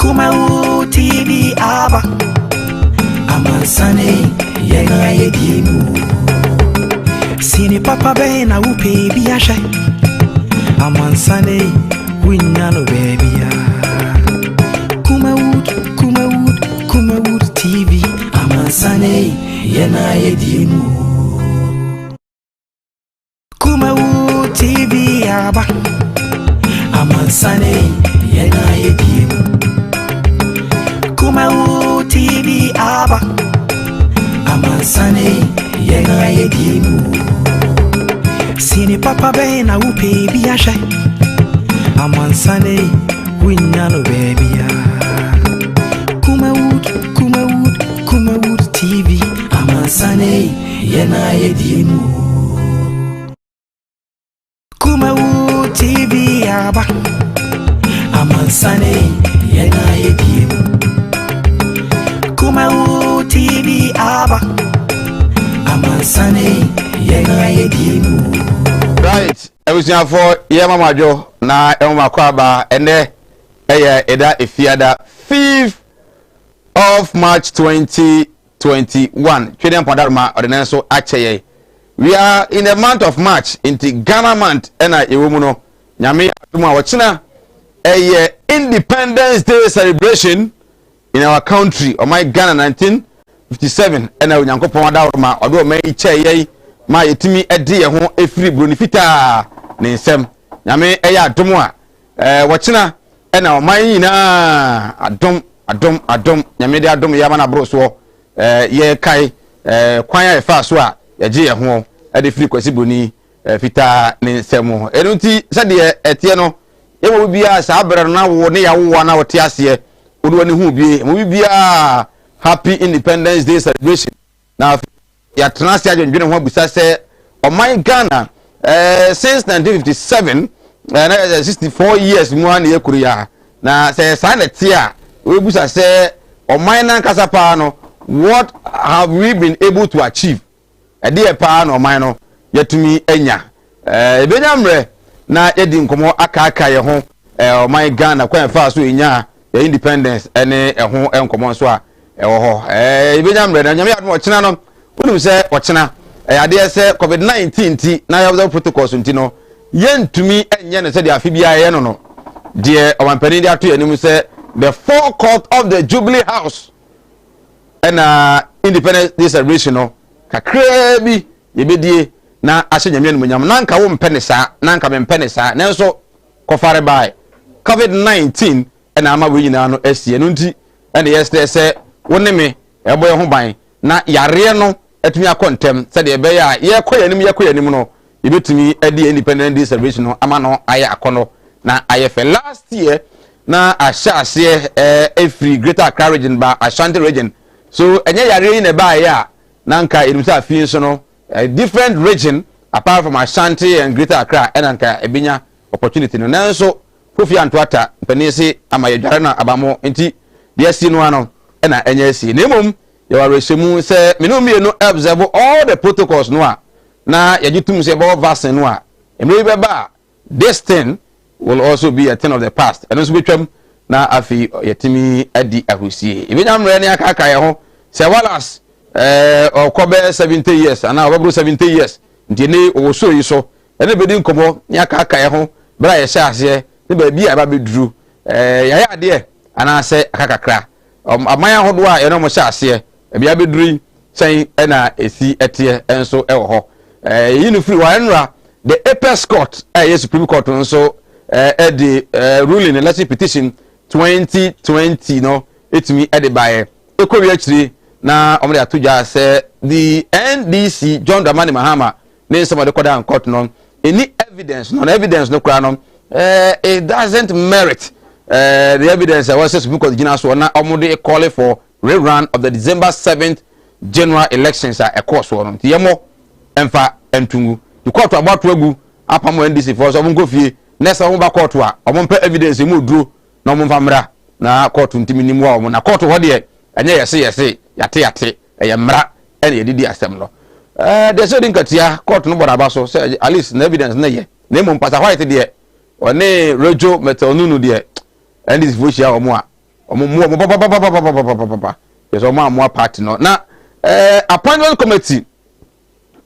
Kumawu TV aba Amansane yenga yedimu Sini papa be na upe biyashe Amansane winyano baby ya Kumawu TV Amansane yenga yedimu Kumawu TV aba Amansane yenga yedimu Kumawu TV aba Amansane yenga yedimu Sini papa be na upe biyashe Amansane winyano baby ya Kumawu TV Amansane yenga yedimu Kumawu TV aba Amansane yenga yedimu Kumawu TV aba Amansane yenga yedimu. Right, everything for Yama Jo na Emma Kwaba ene eda efiada 5th of March 2021. Chedem Padarma ordinance acheye. We are in the month of March into Ghana month ena ewumuno nyame atuma wachina Independence Day celebration in our country. Oh my Ghana 1957 ena unyankopon adarma odo me icheye ma yetimi ede ye ho efiri brunifita ne nsem nyame adom a wachina ena o man yina adom nyame de adom ya mana bro so ye kai kwan ya fa so a ye je ye ho ede firi kwasi bruni fita ne nsem enu nti sade etie no ye wo bia sa abere na wo ne ya wo na wote ase odo ne hu bie mo bia happy Independence Day celebration na ya transia dwendwene ho abusa se o man Ghana since 1957 64 years mu an ye kuria na se sanete a we busa se o man nan kasa pa no what have we been able to achieve ade pa no man no yatumi anya ebenyamre na yedi nkomo aka ye ho o man Ghana kwa fa so enya ya independence ene ho enkomo so a ewo ho ebenyamre na nyame adom ochina no wonu se ochina ade se COVID-19 ti na ya protocols nti no yentumi enye ne se de afi bia ye no de omanpani de ato yanim se the forecourt of the Jubilee House and Independence Day celebration no kakra bi yebedie na ahye nyame no nyam nanka wo mpene sa nanka me mpene sa nenso kofare bai COVID-19 ena ama we nyina no asie no nti ene yesterday se woni me eboye ho ban na yare no etumi akontem se de ebe ya ye koyanim no yebetumi edi Independence Day celebration no ama no aye akono na aye fe last year na ashase every Greater Accra region ba Ashanti region so enye yare yi ne ba ya nanka edumsa afin so no a different region apart from Ashanti and Greater Accra enanka ebinya opportunity no nanso Kofi Antwata penisi ama yedware na abamo enti de asi no ano ena enye asi nemom yawareshemu se menu observe all the protocols no a na yagitum se ba vaccine no a emre beba this thing will also be a thing of the past and so betwam na afi yetimi adi ahusie ebenyamre ne akaka ye ho se walas okobe 70 years ana obebru 70 years ntine owoso yi so ene bedi nkomo ne akaka ye ho bra ye sha ase ne ba bi aba beduru yaya ade ana se akakakra amanya hodo a ye no mo sha ase bia beduru sen ena esi etie enso ewo ho yinu free wa enra the apex court Supreme Court nso the ruling election petition 2020 no etimi ede bae ekowi achiri na omde atoja se the NDC John Dramani Mahama ne some of the court court no any evidence no kra no it doesn't merit the evidence was Supreme Court gina so na omde call for rerun of the December 7th general elections a course one yemo emfa entungu the court about wegu apamo NDC for so go fie nessa ho ba court a omompa evidence mu duro na omomfa mra na court ntimi nimu a na court ho de enye yese yate mra ene yedidi asem no de so din katia court no bora ba so say at least na evidence na ye na mom pasa white de one rejo metal nunu de NDC fo hia omo a papa yes omo party no na appointment committee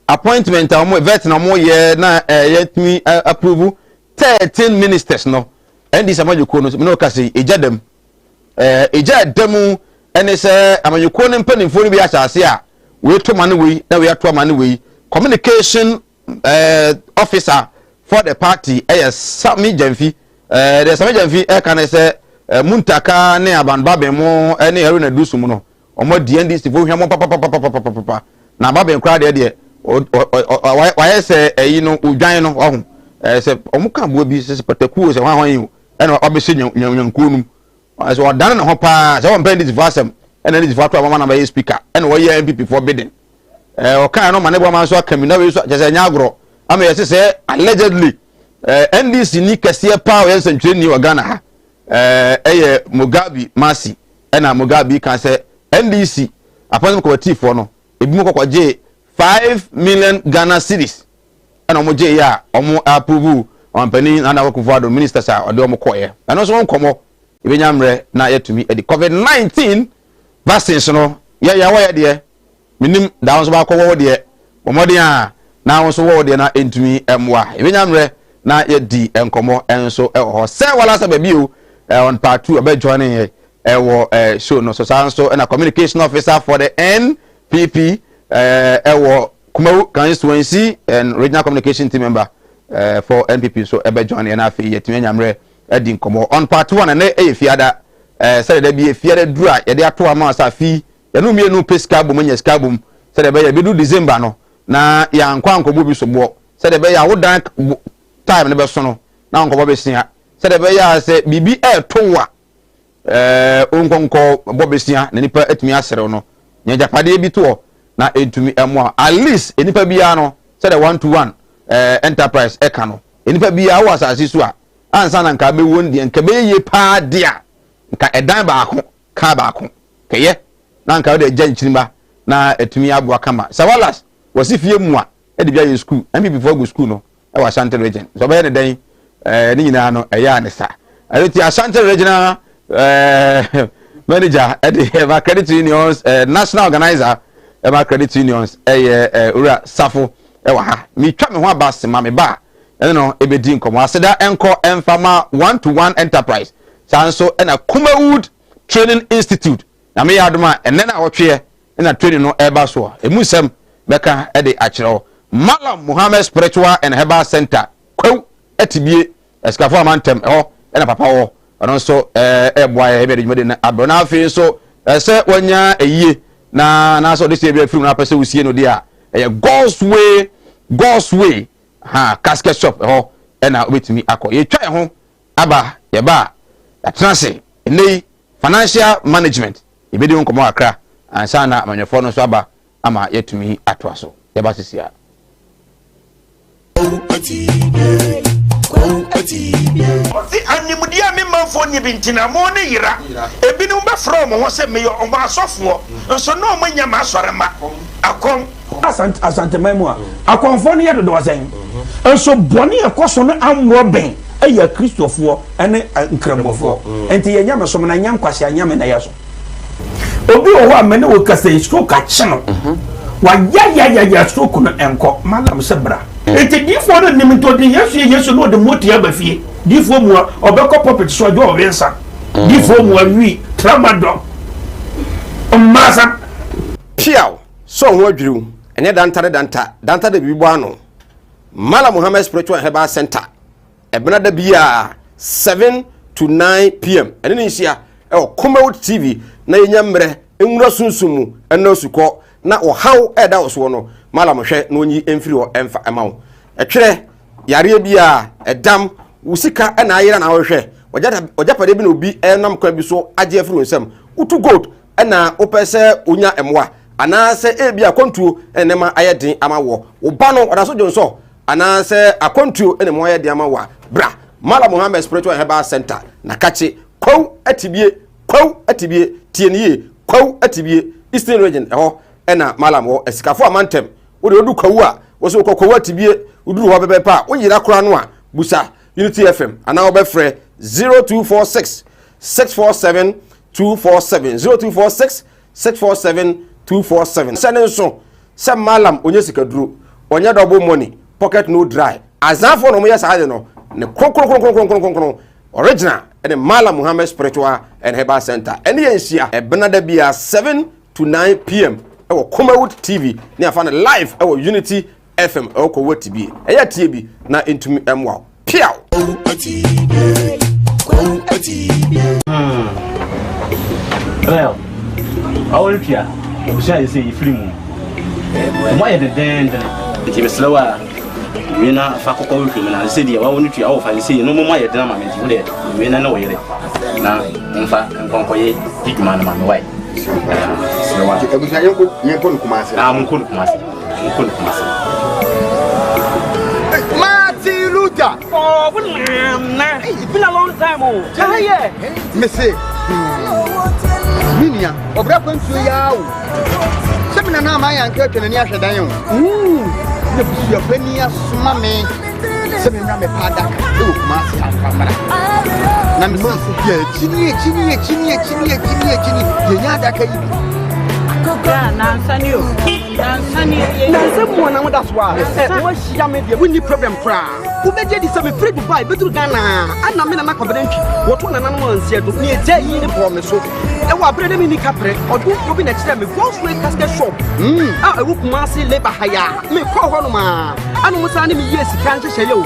appointment omo vet na omo ye na yet me approve 13 ministers no and this amanyuko no me no ka say ejadam ejadam ene say amanyuko no mpanimfo no bi asase a we to mane we na we ato mane we communication officer for the party Sami Jamfi the Sami Jamfi can say Muntaka ne abanbabe mo ene eru na dusu mu no omo DNDC fo hwemo papa na babe nkra de why say no udwan no ohun say omo kan bo bi say pataku say hwan yi ene obese nyanku num so odan na ho pa say won pendis vasem ene ni difato amama na be speaker ene wo ye MPP for bidding o kan no mane bo man so akami na we so je say nyagro ama yes say allegedly NDC ni kase pa o yes ntwe ni Ghana ha Mugabe Masi ena Mugabe kan say NDC appointment committee for no ebi mo kokwaje 5 million Ghana cedis ena mo je ya omo approve on pani na Akufo-Addo ministers a ode omo koye eno so nkomo ebenya mre na yetumi e di COVID-19 vaccines no ya wo ye de minim da won so ba ko wo de omode a na won so wo de na entumi emwa ebenya mre na ye di enkomo enso ho se wala sa ba bi o on part 2 about joining show no so and a communication officer for the NPP Kumawu constituency and regional communication team member for NPP so about joining and afi yetime nyamre edi nkomo on part 1 and e fiada say there be fiada dura ye de ato ama asafi ye no mienu pesca bom nya ska bom say there be do December no na ya nkwa nkomo bi so bo say there be ya wodan time ne be so no na nkomo be sia said be ya say bibi towa onkonko bobesia na nipa etumi asere no nya japade bi to na etumi emo at least enipa bia no said 1-to-1 enterprise eka no enipa bia wo asase so a ansa na nka be won de nka be ye pa de a nka edan baako ka baako keye na nka de gya nchiriba na etumi abo akama sawalas wasifie mu a e de bia ye school MPP for go school no e wa Ashanti region so be ne den ni nyina no eya ne sa ayoti Ashanti regional manager at the credit unions national organizer ema credit unions ura safo ewa ha mi twa me ho abase ma me ba no ebedi nkomo aseda enko enfama 1-to-1 enterprise sanso na Kumawood Training Institute na me yadoma enne na wotwe na training no eba so emusem beka e de akiro Malam Muhammad Spiritual and Herbal Center kwa etibie eskafo amantem na papa wo ono so boy ebe de jumade na abrona afi so se wonya eyie na so de se ebe film na pese usie no dia God's way ha casket shop na obetimi akọ ye twa ho aba ye ba atranse nei financial management ebe de nkomo akra ansa na amanyefo no so aba ama yetumi atoa so ye ba sisia Oti animudia me manfo ni bintina mo ne yira ebinu be from ho se me yo omo asofo nso no mo nya ma asorema akon asante memu a akonfo ne yedo do wasen nso boni ekoso no amwo ben eya kristofo ene nkrambofo enti ye nya me so na nya nkwase anya me na yeso obi o ho amene wo kasa stroke a chino wa ya stroke no enko malam sebra enti difo no nimto de yesu no de motia ba fie difo mu obekọ puppet so jo owensa difo mu awi tramadol masa piao so ho adwiriw ene danta de bibo ano Malam Muhammad Spiritual Herbal Center ebena da bia 7 to 9 pm ene ni hia Kumawood TV na yenya mre enwura sunsumu ene osuko na ohaw eda oso no Malam hwe na onyi emfiri ho emfa emawo etwere yare bia edam usika ena ayira na hwe ojapade bi na obi enam kwa bi so age afiri nsam utu gold ena opese onya emwa anase ebia kontuo enema ayedin amawo oba no odaso jonso anase akontuo enema ayedin amawa bra Malam Muhammad Spiritual Herbal Center na kache kwaw atibie tienie kwaw atibie Eastern region ena Malam wo esikafo amantem wo de odu kwaw a wo so kwaw atibie uduru ho bebe pa wo yira kora no a busa Unity FM ana wo be frɛ 0246 647 247 0246 647 247. Send so some malam onye sikaduru onye double money pocket no dry. Azafo no moya sa no ne kron original and Malam Muhammad Spiritual and Herbal Center. Any ensia e benada bia 7 to 9 p.m. Ewo Kumawood TV ni afana live ewo Unity FM ewo Kumawood TV. Eya TV na intumi emwa. Piao. Well, all here. We shall say free moon. Why the den? It is slower. We na fakoko with him and I said, I want to offer and say no more my drama. We na no way. Na mfa nkonkoye bigman man why. Martin Luther. Oh, it's been a long time. Oh, yeah. Missy. Minia, or Brapon to Yao. Seven and my uncle and Yasha Dion. Your penny, mammy. Seven Rame Padak, do Master Camera. Namma, Chini, someone that's why. What's she made the winning problem cry? Who made this some free to buy better Ghana? And I'm in a confidential. What one animal said to me a day in the promise. And what bread in the capre or do you be next time? Ghost way casket shop. I look massy labor higher. Me call one man. And what's an enemy? Yes, can't say you.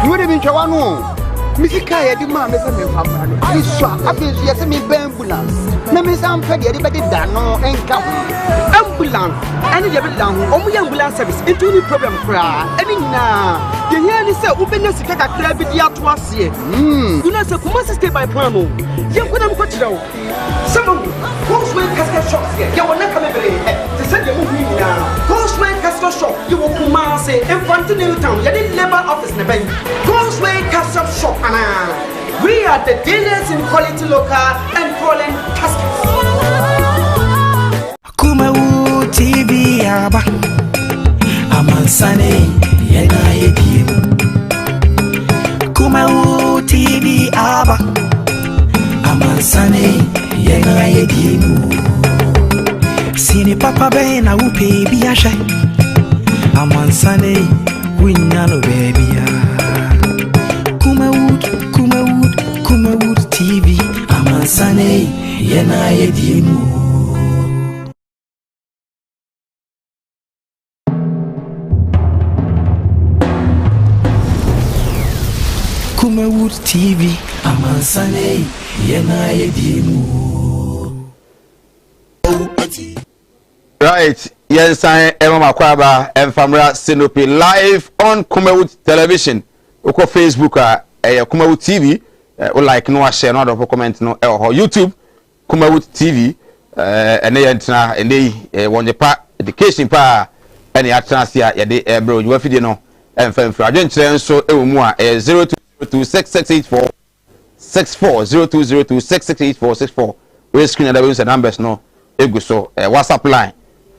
You would have been Chawano. Missy Kaya, the man is a family. I saw a bit yes, me ambulance. No, Miss Amped, everybody done no and come. Ambulance, any of down, only ambulance service into the problem cry. Any now, the year is a openness to take a crab with the outwas here. You know, so come on, stay by Pramo. You couldn't put it out. Some Ghostway casket shops here. You will not come every to send your movie now. Ghostway casket shop, you will come and say, in front of Newtown, you didn't labor office in the bank. Ghostway casket shop. We are the dealers in quality local and foreign caskets. Kumawood TV aba Amansane yena yedi Kumawood TV aba Amansane yena yedi Sini papa be na upe biasha Amansane winyano baby Kumawood TV Amansane yena yedi Kumawood TV Amansane yena yedimu. Right, yes, I am Makwaba and Famra Sinopi live on Kumawood Television. Oko Facebook Kumawood TV. Like no share no other comment no or YouTube Kumawood TV and they want the part education pa any attrance here ya de bro you fit no and fam for agent so e mu a 0202668464 0202668464 we screen that we use numbers no egu so WhatsApp line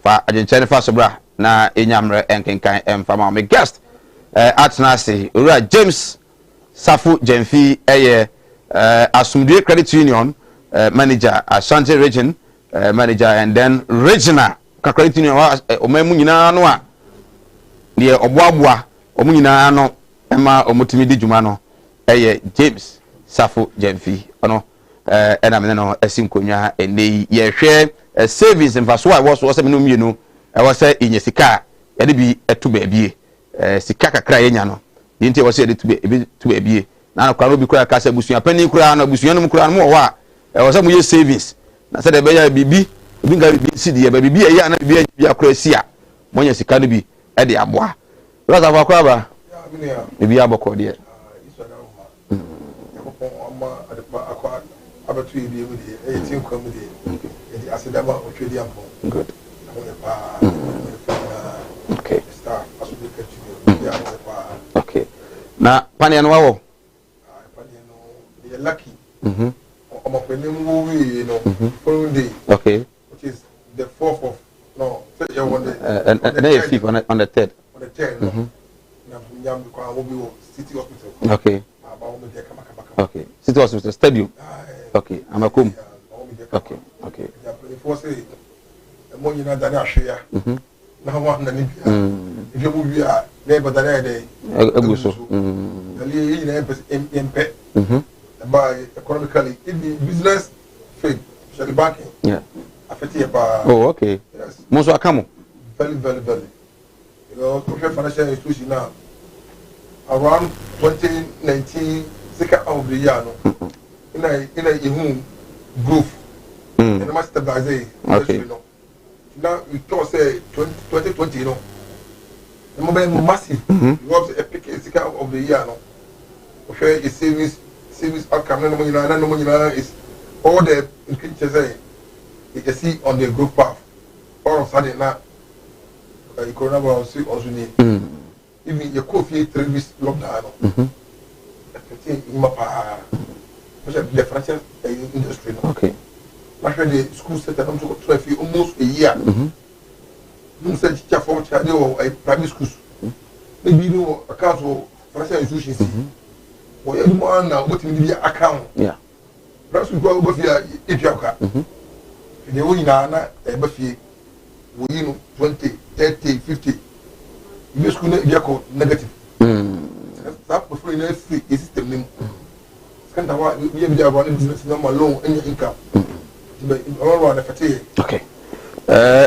for agent Jennifer Sobra na enyamre enkenkan emfama me guest atnase ora James Safu Jemfi Asumdue Credit Union manager Ashanti region manager and then regional credit union omemu nyina no a de oboaboa omu nyina no ema omutimi di djuma no James Safu Jemfi ono ena me no asinkonwa ene ye hwe savings mfaso a wo so me no mienu wo se inyesika ye de bi etu baabie sika kakra ye nya no yinti wo se de tu baabie na kwa no bi kura ka se busuan pani kura na busuan no kura no wo a wo se mo ye savings na se de be ya bibi obi nga bibi si de ya bibi ya na bibi ya kura si a mo nya sika no bi e de aboa rosa fa kwa ba bibi ya boko de abatu ibi mu de e tin kwa mu de e asedaba otwedi ampo good okay star asubika ya okay na pani no wawo pani no they lucky we following day okay which is the 4th of no you want and then the 5th on the 3rd na kwa obi city hospital okay okay city hospital stadium okay amakum Okay. Ya for say mo nyina dane ahwe na ho na ni bia if you move ya neighbor dane dey aguso ali yi na empe about economically in the business field especially banking affect about okay yes mo so akamo very you know financial institution now around 2019 second of the year no in a growth and the master stabilize okay now we talk say 2020 you know the moment massive was epic second of the year no okay is service outcome no money is all the increases say you see on the growth path all of a sudden now coronavirus also need even your coffee 3 weeks lockdown the financial industry okay actually the school set up to almost a year no say teacher for a private schools maybe you know account for financial institutions or you more now what in the account perhaps we go here if you are the way na e we know 20 30 50 you school na negative that before in free system name kan da wa we be about business na loan and income all na fete okay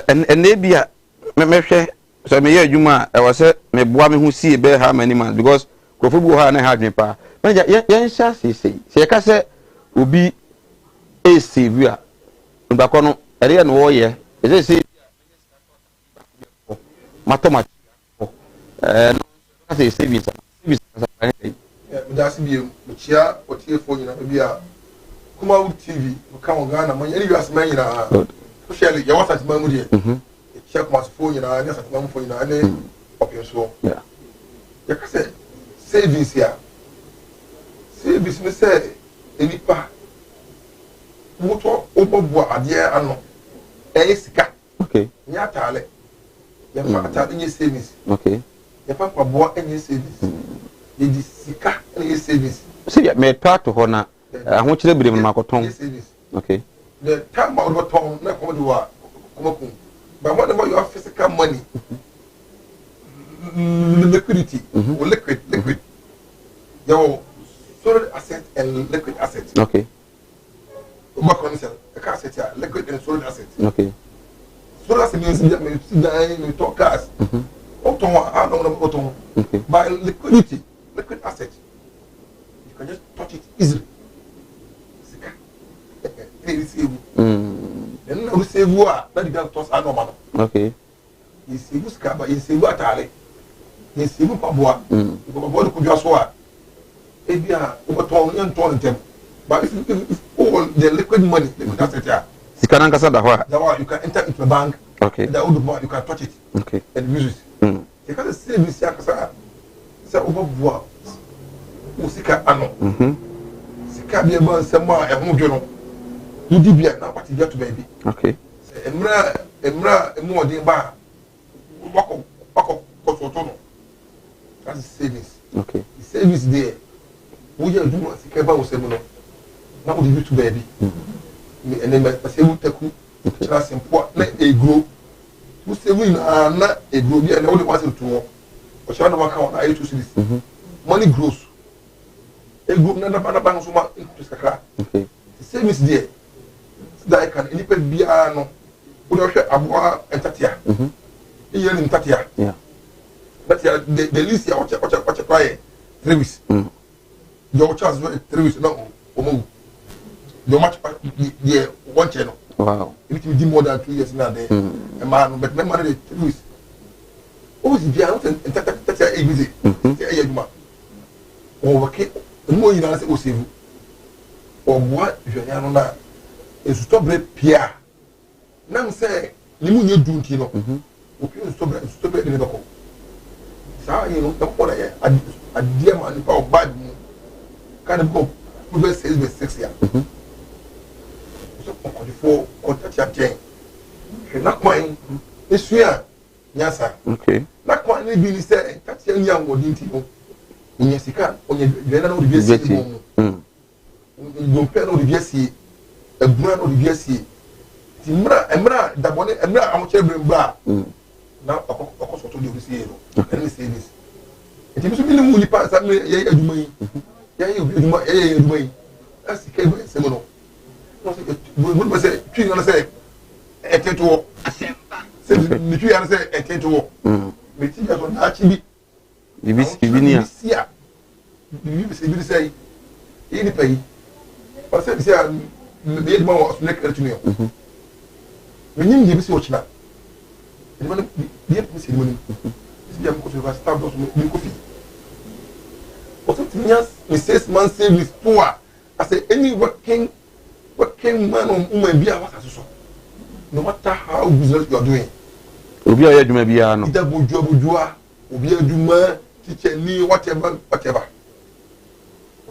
and they be me hwe so me ye adwuma e was say me boa me hu see be how many months because krofo bu ha na ha dwen pa manager yen sha sei se ka say obi e save a ndakọ no ere no wo ye e say matoma no say savings that's be chia o tie phone na bia kuma TV ka on Ghana man any gas man na especially ya wasa man mu die check my phone na na sa man phone na ne option so ya ka say savings ya savings me say enipa moto obobo ade ano sika okay nya tale ya fa tale ni savings okay ya fa kwa bo any savings ye di sika any savings see me part to na ho kire bire ma koton okay the time about what ton na come do wa come but what about your physical money liquidity or liquid your solid asset and liquid asset okay what concern a asset ya liquid and solid asset okay solid asset means that we talk cars auto I don't know auto by liquidity liquid asset you can just touch it easily then we save what that the toss are normal okay you save skaba you save atale you save paboa you go board could just what e bia o ton yan ton tem but if all the liquid money liquid asset ya sikana nkasa da ho you can enter into the bank okay that would you can touch it okay and use it you can save this yakasa say oboboa o sika ano sika bia ba nsema e ho dwo no di bia na party get to baby okay emra emu odin ba wako kosoto no that's savings okay the savings there we just do what sika ba wo semu no na wo di to baby and then I say we take try simple na e grow we save na e grow bia na wo dey want to wo o sha na waka on I to see money grows e grow na ba so ma increase kakra okay the savings there that can any be no we don't share aboa entatia here in tatia but the list ya watch try 3 weeks your chance 3 weeks no omo your match yeah one channel wow it will be more than 2 years now there a man but my money 3 weeks oh is bia not entatia e busy e yaduma o wake mo yina say o save o boa jonya no na esutobre pia nam say limu nye dunti no opi esutobre de bako sa yi no ko na ye adia ma ni pa bad mu kan ko be 6 ya so ko di fo contact ya ten na kwan esua nyasa okay na kwan ni bi ni say tatia ni anwo dinti no onye sika onye de na no de bi si mo mo pe no de bi si ebura no de asie ti mra dabone mra amoche brembra na okoso to de osie no ene service ti biso bi mu nipa sa me ye aduma yi ye aduma yi asi kai ba se mo no no se mo se twi no se eteto se ni twi ya se eteto me ti ga so na chi bi bibi ni a bibi se yi ni pai parce que c'est me de mo so nek retunu yo me nyim de bi se o china ni ma ni e se mo ni se ya ko so va start dos mo ko fi o so tinyas me 6 months service poor as any working man on woman bi a waka so no matter how business you are doing obi a adwuma bia no ida bojua obi adwuma teacher ni whatever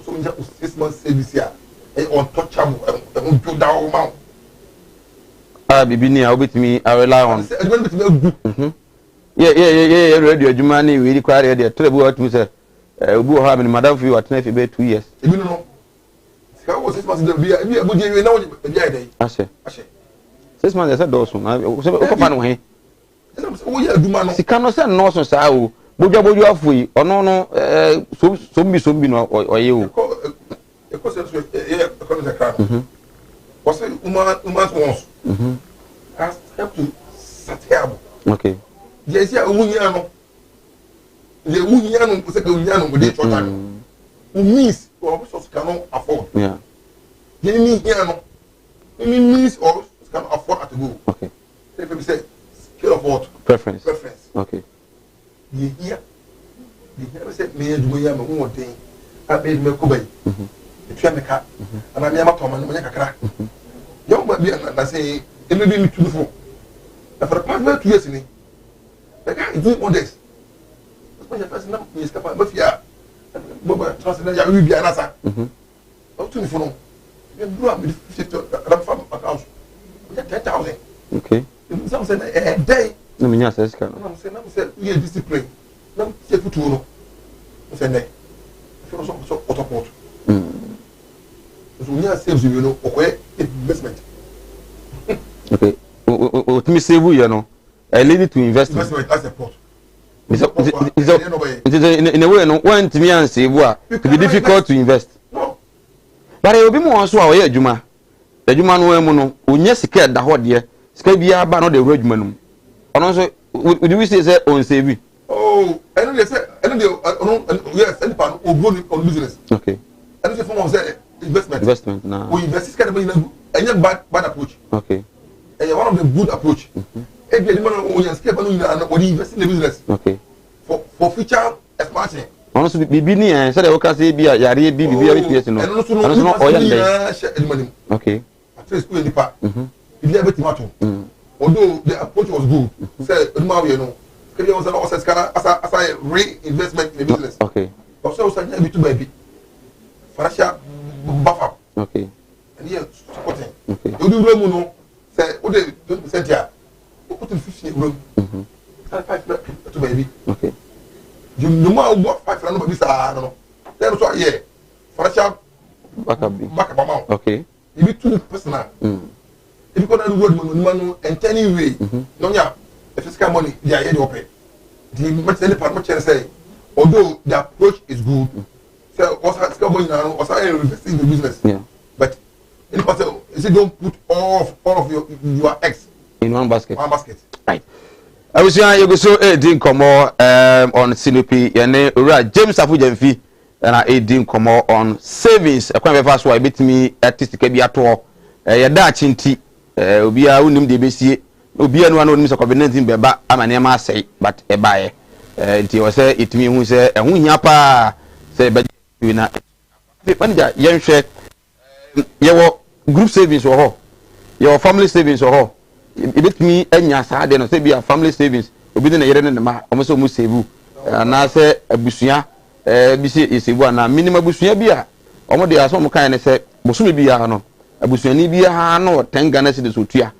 so nja 6 months service ya untouchable on to down ma bibi ni a obetimi a rely on adwuma betimi agu yeah radio adwuma ni we require radio trebu watu say obi o ha me madam fi watena fi be 2 years ebi no sika wo 6 months bi abuje we na wo bi ai ashe 6 months say do so na o pa no he wo ya adwuma no sika no say no so saa o bojo afoi ono no sombi no oye o eko se so eko no zakra was woman wants has help to satable okay yes ya umunya no le umunya no se ka umunya no de chota means or so cannot afford yeah you mean here no means or can afford at go okay if we say scale of what preference okay ye here say me aduma ya ma won den abe me ko bai etua me ka ana me ma to ma no kakra yo ba bi na say e me bi mi tu fo na for the past 2 years ni the guy is doing all this but my person na me escapa ba fia boba transfer ya wi bi ana sa o tu ni fo no me bro am 50 ram account 10,000 okay some say a day no me nya say ska no I'm say you discipline na se futu no say ne for so autoport so nya saves you know okay investment okay o me save you know I lead to investment as a port in a way no one to me and save it be difficult to invest no but e obi mo so a o ye adwuma no emu no onya sika da ho de sika bia ba no de ru adwuma no ono so would we say on save oh I know they say yes any pan or grow on business okay and the form of say investment now we invest kind of any bad approach okay and one of the good approach if you man on your scale no we invest in the business okay for future expansion ono so bibi ni say dey ka say bia yare bibi a BPS no ono so no oya ndey okay at least we nipa ile abeti mato although the approach was good say eduma we no kedi on say no scan as a reinvestment in the business okay also say be to baby financial buffer okay and here supporting okay you do room no say o dey 20% here o put in 50 room 5 to baby okay you no more 5 no baby sa no then so here financial backup amount okay you be too personal if you go down the road man and anyway no nya the fiscal money they are here to pay the much any part much say although the approach is good so what's fiscal money now what's investing in the business yeah but in person is it don't put all of your eggs in one basket right I was saying you go so din komo on Sinopi yene ora James Afujemfi na din komo on savings e kwa be fast wa betimi artist ka bi ato ye da chinti obia unim de besie obia no na onim se COVID-19 beba amane ma asai but e baaye nti wo se itimi hu se ehu hia pa se be na manager yenhwe ye wo group savings wo ho ye wo family savings wo ho ibetimi anya saa de no se bia family savings obi de na yere ne ma omo se omo save na se abusua bi se esebu na minimum abusua bia omo de aso omo kan ne se bosome bia no abusuani bia ha no 10 Ghana cedis otua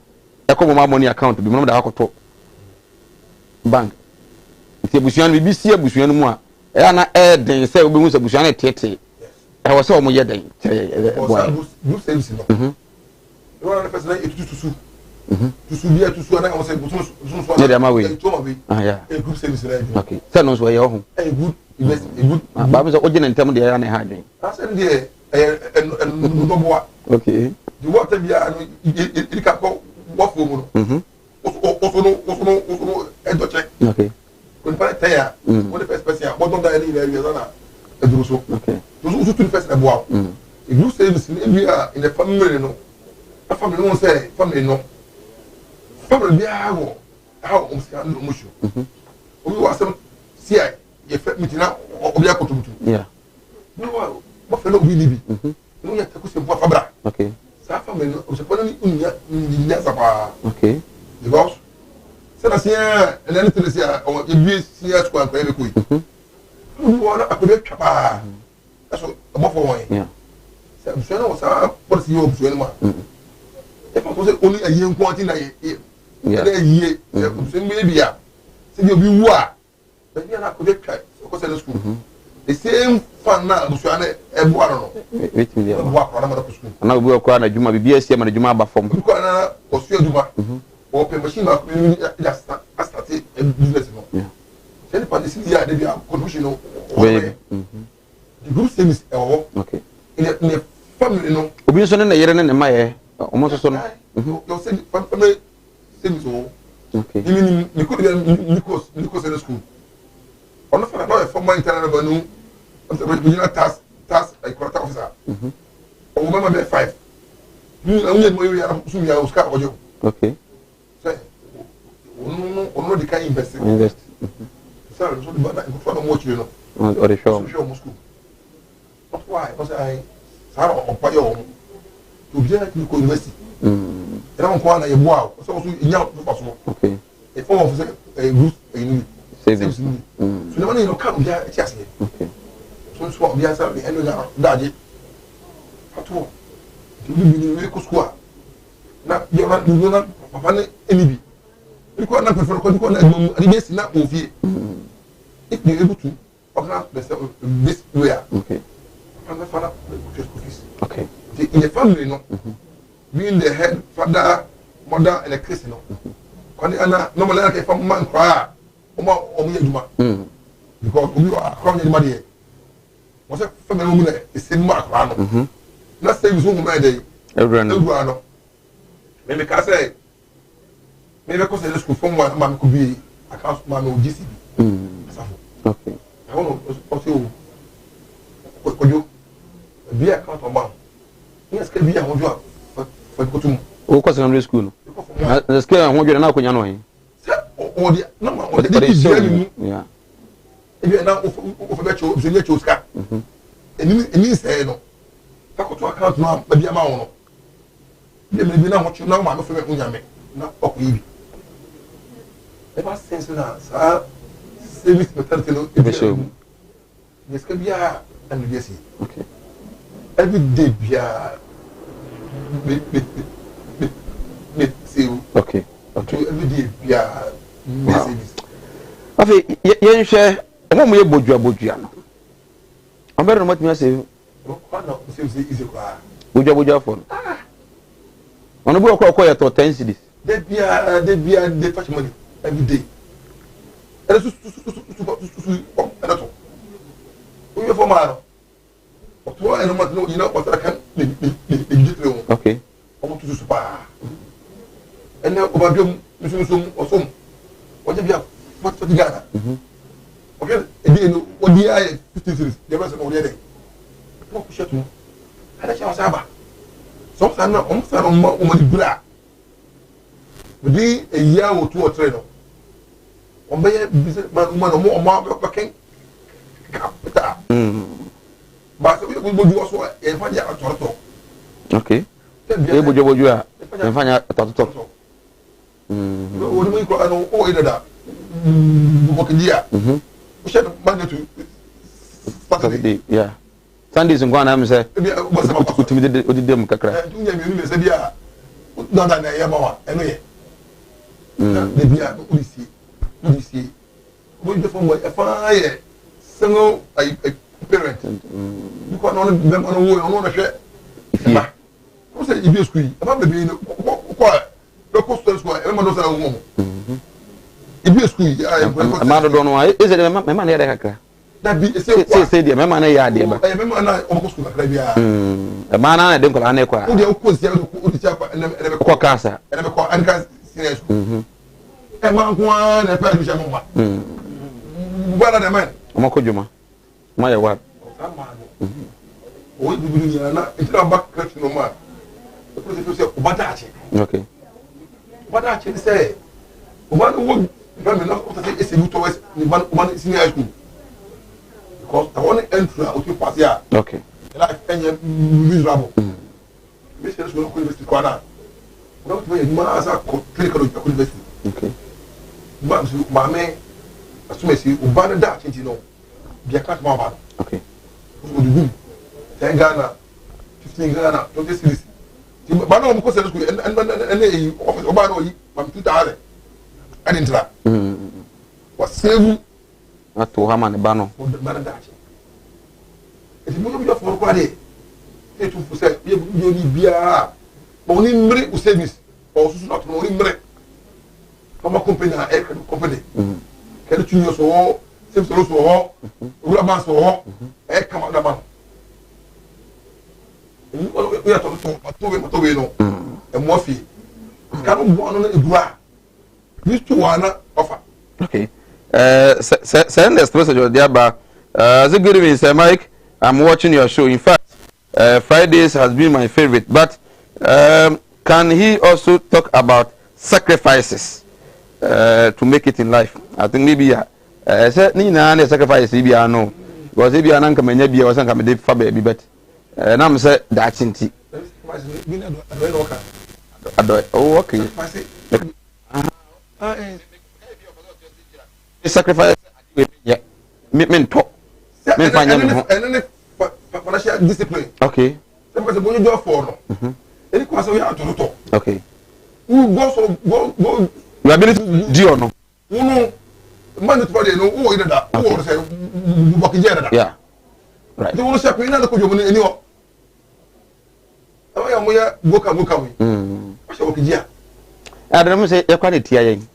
ekomo ma money account bi mo da akoto bank ti abusuani bi si abusuani mu a na den se obi hu se abusuani tete e wo se omo ye den group service no Ron first na etutu tusu bia tusu na o say busun so Yeah, they are my way. Yeah. A group service na. Okay. Say no so you ho. A good invest a good. Ba me say oje na ntem de ya na ha dwen. Asen de no boa. Okay. The water bia no it ka ko wo fo mu no. O edo check. Okay. When pa taya, when the first person what don't die any area na eduro so. Okay. Those two first na boa. A group service in the family no. A family no say family no. Family be how scan no mushu. We was some see you fit me na obi akotomutu. Yeah. No what fellow we live. No ya taku se bo fabra. Okay. Sa family no o se pona ni unya sapa. Okay. Because c'est ancien and then to say on e CS kwa kwa be koyi. Wona akobe twapa. So mo for one. Yeah. So no sa policy yo so ma. E fa ko se oni aye nko anti na ye. Yeah. Ye. So me bia. Se you be wu a. Be bia na akobe twa. Ko se school. The same fan na so na e bo ano no. Wait me there. Bo akwa na ma school. Na obi akwa na djuma bibia sia ma na djuma aba fom. Ko na o su aduma. Or pay machine ma just start a business no. Yeah. Any policy here they be a contribution no. The group service okay. In a family no. Obi so na yere na ma ye. Omo so no. You say family service o. Okay. You mean me could be Nikos in school. On for no former internal revenue. I'm the regional task like quarter officer. O mama be 5. You only mo you are so you Oscar ojo. Okay. Say ono de kan invest. Invest. So the bana ko fa no mo chire no. O de show. Show mo school. But why? Because I sa on pa yo. To be at ko university. Era on ko na ye boa. So nya so so. Okay. E form of a group in savings. So the money no come be a chance. Okay. So be answer the end of that. Ato. To be in ko school. Na you na papa ne enibi. Because na prefer ko na advice na ofie. If you able to organize this way. Okay. And father okay. In the family no. Being the head father, mother and a Christian no. Kwani ana normally like from man cry. Oma omu yeduma. Because we are crown yeduma dey. Wọ́n sẹ́ family woman is in mark no. Na say we so woman dey. Everyone no. Me ka say me be ko say school from one man could be account man o GCB. Okay. I want to say o you be account man. Yes, can be a hojo for go to o ko secondary school no. Na scale hojo na akonya no hin. O dia na ma o dia di dia ni. Yeah. Ebi na o fe be cho, se ni cho ska. Eni say no. Ta ko to account no ba bia ma wo no. Bi me bi na ho cho na ma no fe be unyame na okuyi bi. Ever since na sa service mentality no e be show. Yes can be a and yes. Okay. Every day bia see okay. Okay. Every day bia service. Afi yen hwe o mo ye bodua no. Ambere no matimi ase. No kwano service is kwa. Bodua fo no. Ono bu okọ ye to 10 cedis. They bia they touch money every day. And so we for man. Oto eno mat no you know what I can okay. Omo to super. And now obadum musum osom. Oje bia what Ghana. Okay, e no odi ay 50 series. The rest no dey. Mo ku shetu. Ada cha wasaba. So sana o di bra. Within a year or 2 or 3 no. On be business man mo back capital. But we do also e fa ja atorto. Okay. E bojo a e fa nya atorto. O ni ko ano o ida da. Mo ke dia. O she man to Saturday. Yeah. Sundays ngwa na me say. Kutumi de dem kakra. Tunya me ni se dia. Dada na ya mawa eno ye. De bia polisi. Bo de fo mo e fa ye. Single a parent. Because no them on wo no hwe. Ba. o say ibi school e ma be no ko local school e ma no say wo ibi school ma do no e say me ma na ya kakra da bi say dia me ma na ya de ba me ma na o ko school kakra bia e ma na de nkola na kwa o de o ko sia o de sia kwa ene ko kasa ene ko anka senior school e ma ko na pa bi sha mo ma bana de man o ma ko juma ma ya wa o bi ni na intira back crash no ma ko se se o bata ache okay bata ache say o ba no wo ba me na o ta say ese you towards ni ban o ban senior school because I want to enter o ti pass ya okay like enye miserable me se school ko university ko na no to be ma asa ko clinical university okay ma me assume si o ba na da ache no bia ka ma ba okay o du gum 10 Ghana 15 Ghana 20 series ba na mo ko se school en e office o ba na yi ma 2000 adintra wa save ato ha ma ne ba no o ba na da ache e mo yo for ko ade e tu fu se ye ni bia mo ni mre o service o susu na to mo ni mre ma company na e ka company ke du tunyo so save so ho ura ba so ho e ka ma da ma o ya to we no e mo fi ka no bo no na edura used to wanna offer okay send the message or there ba so good evening sir Mike, I'm watching your show. In fact Fridays has been my favorite, but can he also talk about sacrifices to make it in life? I think maybe say ni na na sacrifice bi ano because bi anan ka manya bi wasan ka me dey fa ba bi bet na me say that chinti oh okay sacrifice yeah me talk me fanya me ho and financial discipline okay somebody go you for no any kwase we are to okay who go your ability do or no no man to body no who is that who say work here yeah right the one say ko ina ko jomo ni o awa ya mo ya boka we o say work here I don't say e kwa de tia yen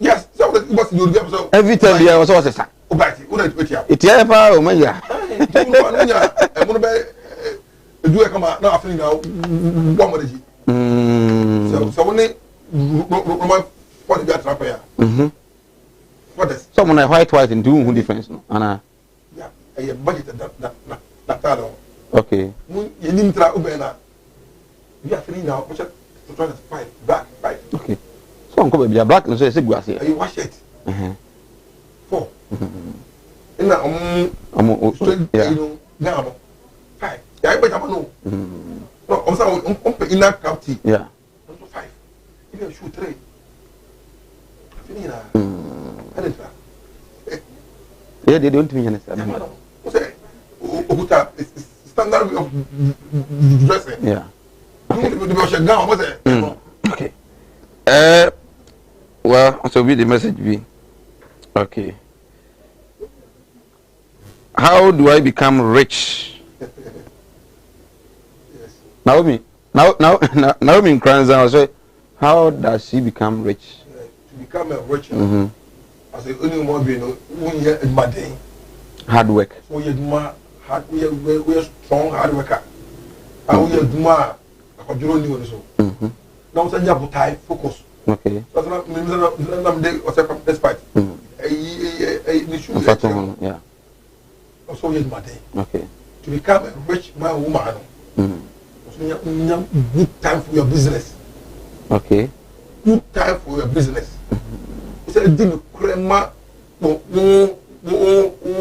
yes so the boss you get so every time you was also say o ba ti o na tia it ya pa o man ya e mo be do e kama na afini na wa mo de ji so when Roman for the trap ya what is someone like white and do who difference no ana yeah a budget that okay you need to open na you are free now which is 5 back 5 okay so on ko be black no say guase you wash it 4 ina yeah you know now 5 yeah but I'm no no I'm saying on pe ina capti yeah 5 you shoot 3 fini na adenta yeah they don't mean anything say okuta standard way of dressing yeah okay well so be the message be okay how do I become rich? Yes. Naomi in Kranza also how does she become rich? To become a rich as a only more being when you are mad hard work so you hard we are strong hard worker and we are duma akojuro ni woni so now say you have focus okay that's not me dey or say despite ni shoe yeah so you mad okay to become a rich man woman so you good time for your business okay good time for your business it's a deal crema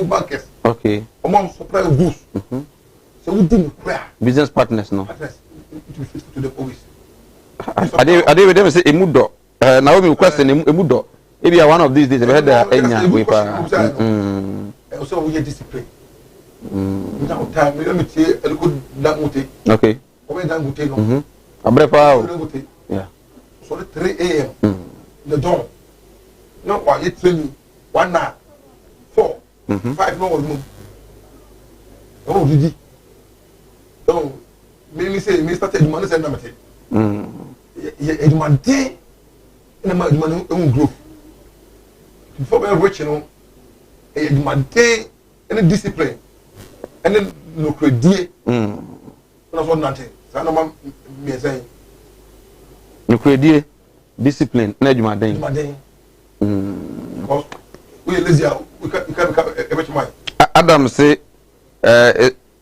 bankers okay among supply goods so we didn't cry business partners no to the police I dey with them say emudo Naomi question emudo maybe one of these days we had enya we pa so we discipline now time let me say a good dangote okay o me dangote no abrepa yeah so 3 a.m. the dawn no why it training 1 hour 4 5 no move oh didi oh me say me started adwuma say na mate adwuma den na ma adwuma no grow before we reach no adwuma den and discipline and then no credit na so nothing sa na ma me say no credit discipline na adwuma den because we lazy we can every time Adam say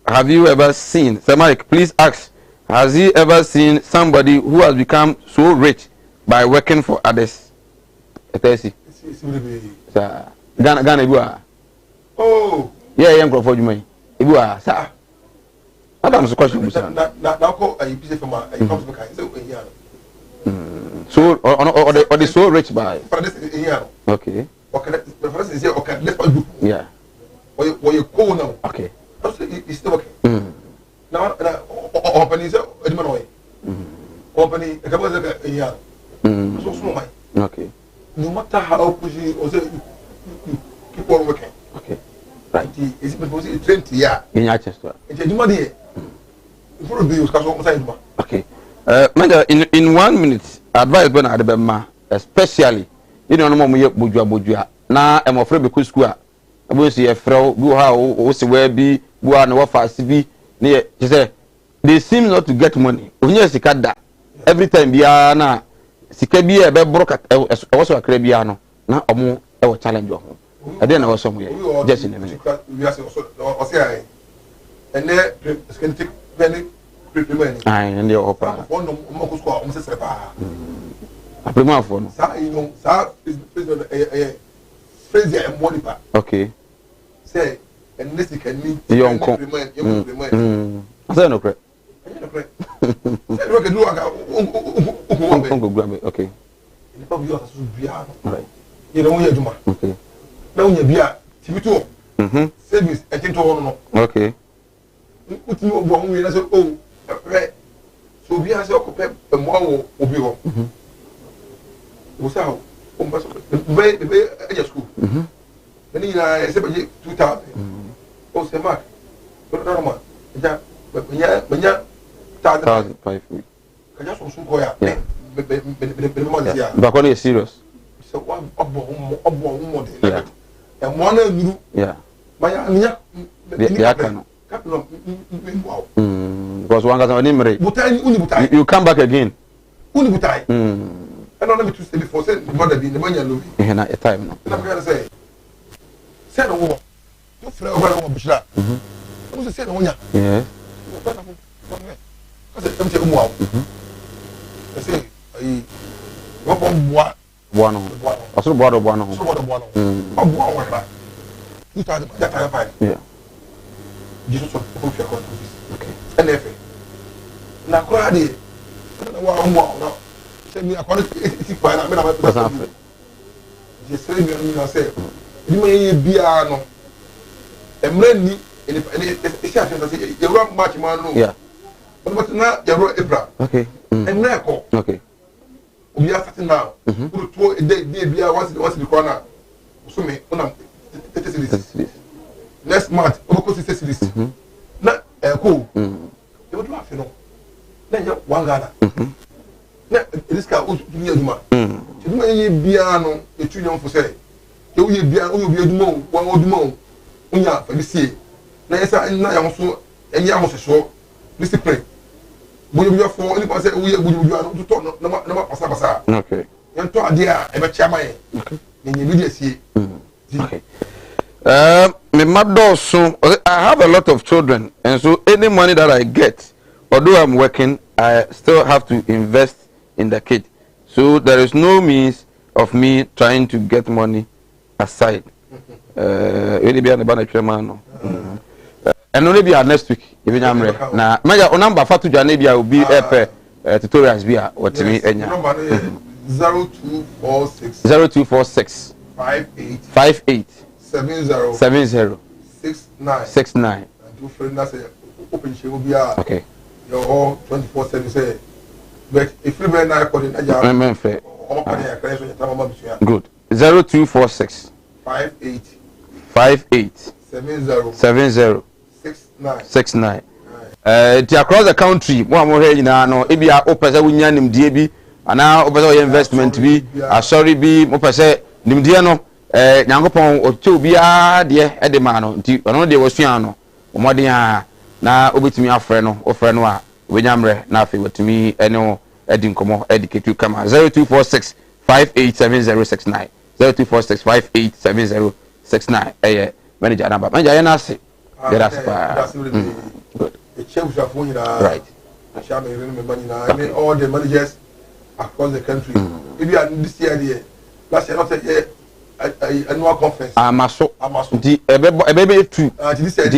have you ever seen, Sir Mike, please ask, has he ever seen somebody who has become so rich by working for others? Etesi. Ghana Ibua. Oh. Yeah, young for you, Ibua, sir. Adam's question. Now call a piece from a comes back. So, or the so rich by. Okay. Yeah. Or you call now. Okay. It's still working. Now, companies are Edmonton. Company, a couple of years. So small. Okay. No matter how pushy or you keep on working. Okay. Right. It's because it's 20 years. In Manchester. It's a money. Okay. In 1 minute, advice when I remember, especially, you know, no more bujua. Now, I'm afraid because school. I will see a fro, go how, or see where be, go on what fast be. Near, she said, they seem not to get money. When you see that, every time Biana, Sikabia, a broke also a Crebiano, now a more our challenge your home. I didn't know somewhere, just in a minute. And there, can take very quickly. I and the opera. I put my phone. Okay. Say, and this can mean young con. I said no crap. Okay. Right. You know, you do. Okay. Now you be a Timito. Service, I think to one. Okay. Put you one way, I said, oh, right. So we are so prepared a more will be home. Was out. Very school. Then I said, 2000. Oh, say, Mark. But no more. When you're 1,500. Can you also go out? Yeah. But when you're serious. So one of one day. And one of you. Yeah. My because one got you come back again. I don't know to say before saying the mother being the money and a time. I'm going to say, send a war. You feel over Bushra. Who's the same one? Yeah. I say, what? One. I saw bottle one. Yeah. Jesus will your okay. And if now, Crady, wow, send me a quality by a just say, you may be a many, and it's a much man. Yeah. But now you're Ebra. Okay. And now, okay. We are sitting now. Put a day, be a once in the corner. So me, next month, over this. Not a cool. You would laugh, you know. Then you one Ghana. This guy was near the man. You may be a trillion for say. You will be a more, one old more. Unya for this year. Now, also, and you almost show discipline. Will you be for any person we are to talk no pasa? Okay. You to idea ever chairman. Okay. Then you really see. Okay. My mother soon. I have a lot of children, and so any money that I get, although I'm working, I still have to invest in the kid. So there is no means of me trying to get money aside. Really be on the banner chairman. And only be next week. Even I'm ready. Now, my number for Janabia will be tutorials via what to me. 0246 0246 58 70 69. And two friends say open she will be okay. You're all 24/7 say. But if you were not calling a job, I'm fair. Good. 0246 58 70 69. across the country mo amohe nyina no ebia opese wunya nimdie bi ana opese investment bi asori bi mo pese nimdie no nyankopon oche obi a de ma no nti ono de wosua no omoden a na obetimi afre no ofre no a wenyamre na afi wotimi ene edi nkomo educate kama 0246 587069 0246 587069 manager number manager yana se that's good right all the managers across the country if you are this year last year not say annual conference amaso di ebebe tu this year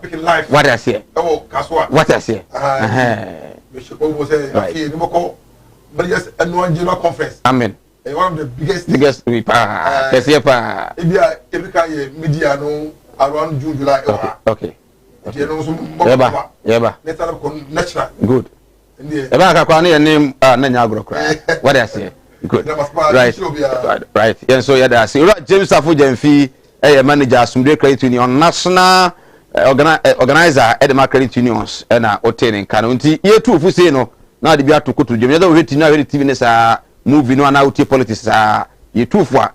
picking life what I say what I say we should almost say okay managers annual general conference amen one of the biggest we pa if you are media no around June July okay yeba natural good eba ka kwa na name na nya agro kra what I say good right yeah so yeah that's James Afo Jamfi manager Asumdwe Credit Union national organizer Edema Credit Unions na otaining kan nti ye tu fu say no na de bi atokoto dwom ya da we tinu na TV ne sa movie no na utie politics ye tu fu a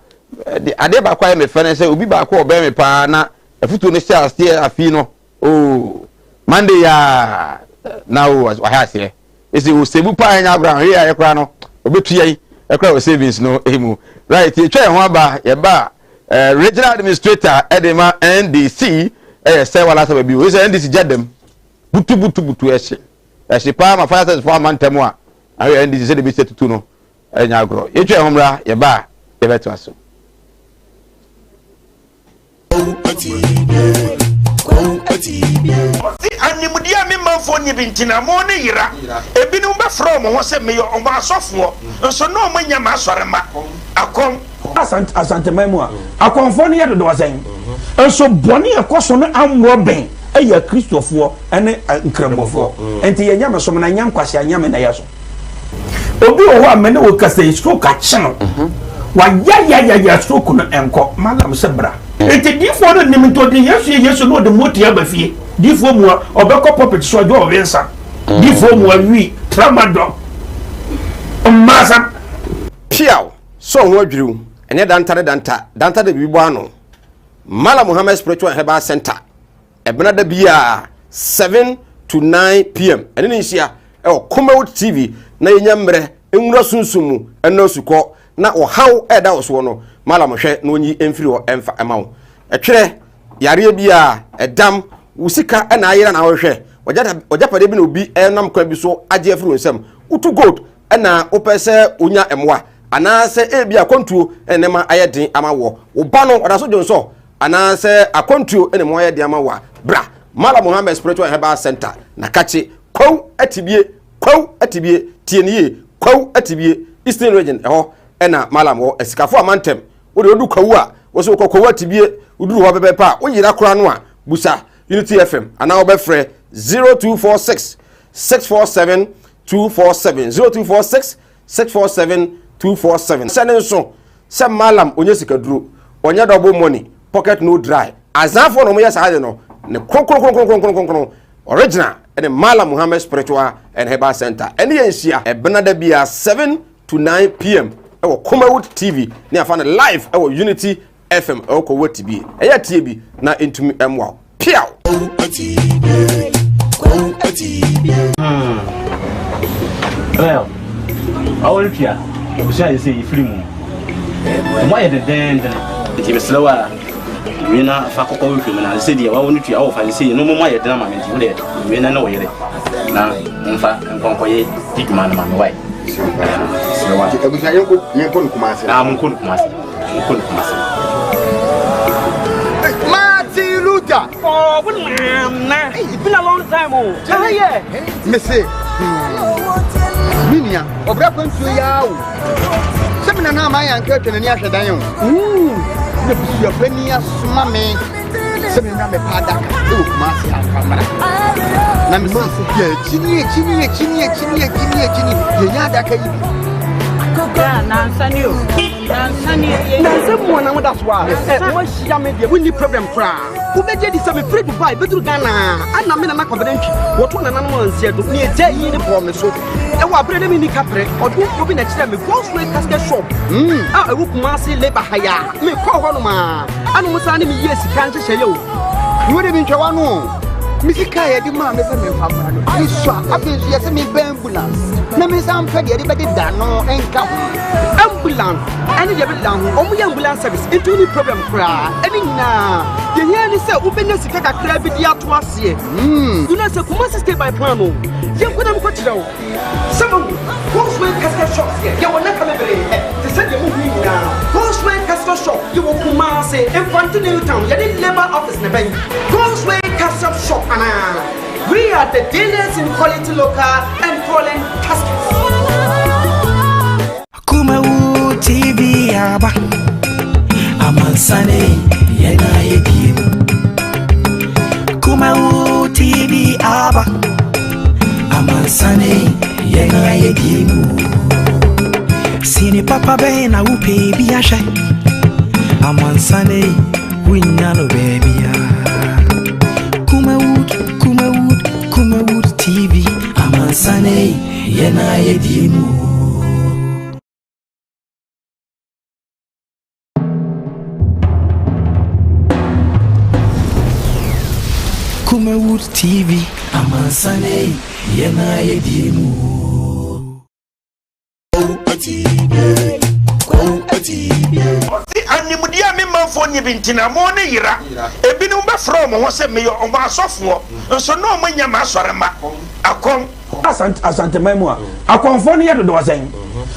ade ba kwa me fene say obi ba kwa obe me pa na afutu ne sha stay afi no oh Monday ya now wa ha say isi o sebu pa nya agro here ya kra no obetu yi ekra savings no emu right ye twa ho aba ye ba regional administrator Edema NDC say wala sa bi we say NDC jadem butu ehye pa ma fire service for amantem a awe NDC say de bi say tutu no enya agro ye twa ho mra ye ba ye beto aso animudia me manfo nyi bintina mo ne yira ebinu be from ho se me yo omo asofo nso no mo nya ma asore ma akom asantemamu akonfo ne yedo do wasen nso boni ekoso no amro ben eya kristofo ene nkrembofo enti ye nya me so na nya nkwase anya me na yeso obi oho amene wo kasa stroke a chino wa ya stroke no enko malam sebra enti difo no nimto de yesu no de moti abafie difo mu obekọ puppet so ajo owensa difo mu awi tramadol masa piao so ho adwiriw ene danta de bibo ano Mala Muhammad Spiritual Herbal Center ebena da bia 7 to 9 pm ene ne nsia Common TV na yenyamre enwura sunsumu eno suko na ohaw eda oso no Mala mohwe na onyi emfiri ho emfa emawo etwere yare bia edam usika na ayira na wohwe ojapade bi na obi enam kwa bi so age afiri nsam utu gold na opese onya emwa anase ebi akontuo enema ayedin amawo oba no odaso jonso anase akontuo enema ayedin amawa bra Mala Muhammad Spiritual Herbal Center na kachi kwaw atibie tienie kwaw atibie Eastern Region eho na Mala mo esikafo amantem wo de odu kwaw a wo so kwaw atibie uduru ho bebepa wo yira kora no a busa Unity FM ana obefre 0246 647 247 0246 647 247 sene so se malam onye sikaduro onye double money pocket no dry azafo no mo yesa hade no ne konkron original and Mala Muhammad Spiritual and Herbal Center ene yensia ebenada bia 7 to 9 pm ewo Common TV ne afana live ewo Unity FM ewo ko TV eya tie bi na intumi emwa piao well awolfia obusia yese yifiri mu mo ye den nti be slower wina fa kokko wi film na se dia wa woni tua wo fa se no mo ye den ma menti wo de wina na wo yere na mfa nkonko ye digma na ma no wai slower obusia yenko nkumase munko nkumase oh it's been a long time yeah Missy Minia obra kwantu ya wo semina na ma ya nka twene ni ahwedan yo ne busu afani asoma me semina me pada e kuma se akamara na me so ya chini ye nya da ka yi Nansa mo na wada so a mo hia me de woni problem kra wo be je di se me free Dubai be duru Ghana ana me na na kobedantwi wo to na na no ansia do ne eja yi ne bo me so e wa bre de me ni kapre odu obi na kire me Ghostway casket shop a e wo kuma se labor hire me ko ho no ma anu musa ne me yes kan hye ye o wo de bi ntwa no Misika ya di ma me se me famra no iswa abensu ya se me be ambulance na me sam fe de be de da no enka ambulance ani de be da ho omu ya ambulance service into ni problem kra ani na ye here ni se ubenya sika kakra bi di ato ase you know se kuma stay by plan no ye ko na mo kwatira o some Ghostway casket shop here ye wona ka me bere te se de mo hu na Ghostway casket shop ye wo kuma se infantile town ye di labor office na ben Ghostway casket shop. We are the dealers in quality local and foreign caskets. Kumawu TV aba Amansane yena yedi Kumawu TV aba Amansane yena yedi Sini papa be na upe bi ashe Amansane winyano baby Kumawood TV Amansane yena yedimu Kumawood TV Amansane yena yedimu Animudia me manfo nye bintina mo ne yira ebinu be from ho se me yo omo asofo nso no mo nya ma asorema akom asante maimu a akonfo ne yedo do wasen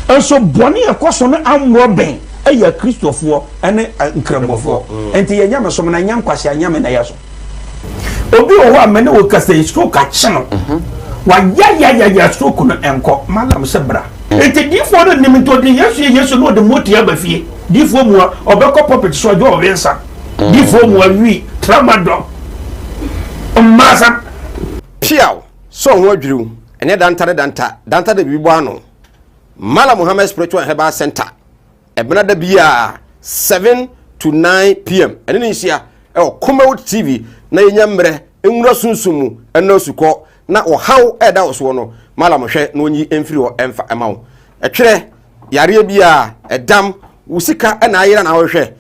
nso boni ekoso no amro ben eya kristofo ene nkrembofo enti ye nya me so na nya nkwase anya me na yeso obi o ho amene wo kasa stroke a chino wa ya stroke no enko malam se bra enti difo no nimto de yesu no de motia ba fie difo mu obekọ puppet so jo owensa difo mu awi tramadol masa piao so ho adwiriw ene danta de bibo ano Mala Muhammad Spiritual Herbal Center ebena da bia 7 to 9 pm ene ni hia e Kumawood TV na yenya mre enwura sunsumu ene osukọ na ohaw eda oso no Mala mohwe na onyi emfiri ho emfa emawo etwere yare bia edam usika ena ayira na wohwe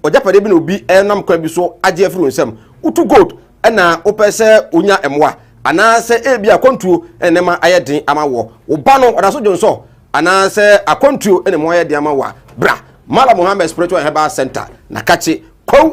ojapade bi na obi enam kwa bi so age afiri nsam utu gold ena opese onya emwa anase ebia kontuo enema ayedin amawo oba no odaso jonso anase akontuo enema ayedin amawa bra Mala Muhammad Spiritual Herbal Center na kache kwaw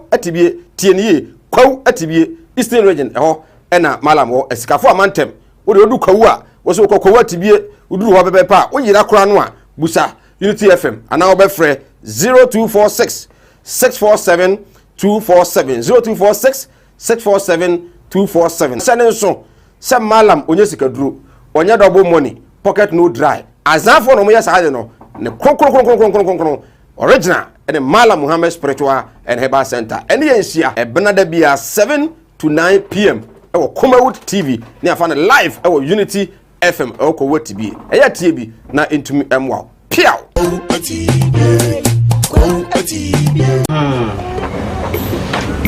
atibie tieniye kwaw atibie Eastern Region eho ena Mala mo esikafo amantem wo de odu kwaw a wo so kwaw atibie uduru ho bebepa wo yira kora no a busa Unity FM and now be free 0246 647 247 0246 647 247 sending so some malam onye sikaduro onye double money pocket no dry azafo no moya saade no ne konkron original and Mala Muhammad Spiritual and Herbal Center and yensia e benada bia 7 to 9 pm e wo Kumawood TV ne afa live e wo Unity FM e wo Kumawood TV e ya tie bi na intumi emwa piao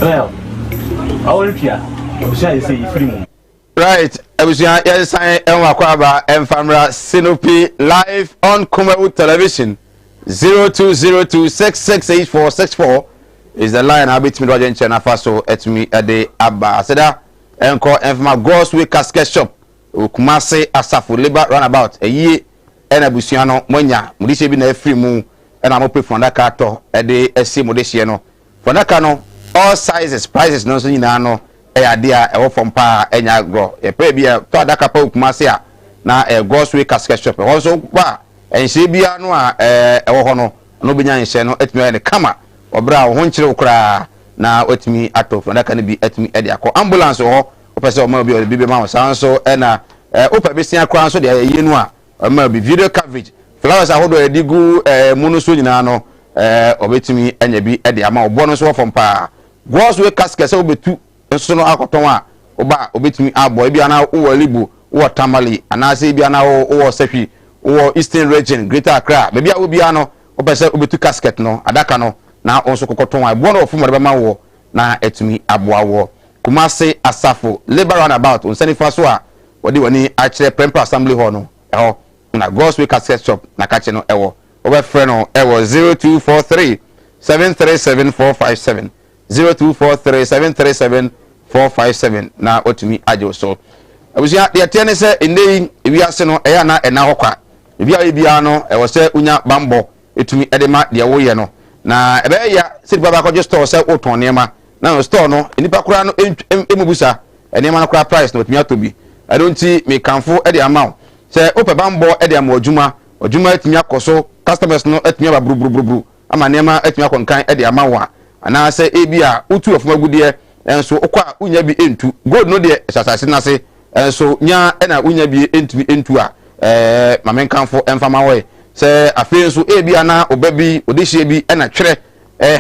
well awolpia obusha ise ifrimu right ebusia yesan enwa kwaba enfamra Sinopi live on Kumawood television 0202668464 is the line abit me roger chena faso etumi ade aba seda enko enfama Ghostway casket shop Kumase Asafo labor runabout eyi ena busia no monya mudise bi na afri mu ena mo pe fondaka to ede esi modehie no fondaka no all sizes prices no so nyina no e ade a e wo fompa enya gro e pre bia to adaka pa Kumase a na Ghostway casket shop ho so ba enhye bia no a e wo ho no no benya enhye no etimi ne kama obra wo ho nkyere ukra na otimi ato fondaka ne bi etimi ede akọ ambulance ho opese o ma bi o bi ma so ena opa besia kran so de yenu a ma bi video coverage flowers ahodo edigu munu so nyina no obetimi anya bi ede ama obo no so fom pa Ghostway casket se obetu so no akoton a oba obetimi abo bi ana wo libu wo tamale ana se bi ana wo sahwi wo Eastern Region Greater Accra baby a obi ano opese obetu casket no adaka no na onso kokoton wa bo no ofo mo de ma wo na etumi aboa wo Kumasi Asafo labor runabout on senifa so a wodi wani a kire Prempra Assembly Hall no eho na Gospel Casket Shop na kache no ewo obe frɛ no ewo 0243 737457 0243 737457 na otumi ajo so abusia de tie ne se endei ewiase no eya na ena hokwa ebia no ewo se unya bambo etumi edema de wo ye no na ebe ya se baba ko store se oton nema na store no enipa kura no emubusa enema no kura price no otumi atobi adonti me kanfo e de amount se ope bambo e de am odwuma etumi akoso customers no etumi ba bru ama nema etumi akonkan e de amawa ana se ebia utu ofuma gude enso okwa unya bi entu gold no de sasase na se enso nya na unya bi entumi entu a mamenkanfo emfama we se afi enso ebia na obabi odehie bi na twere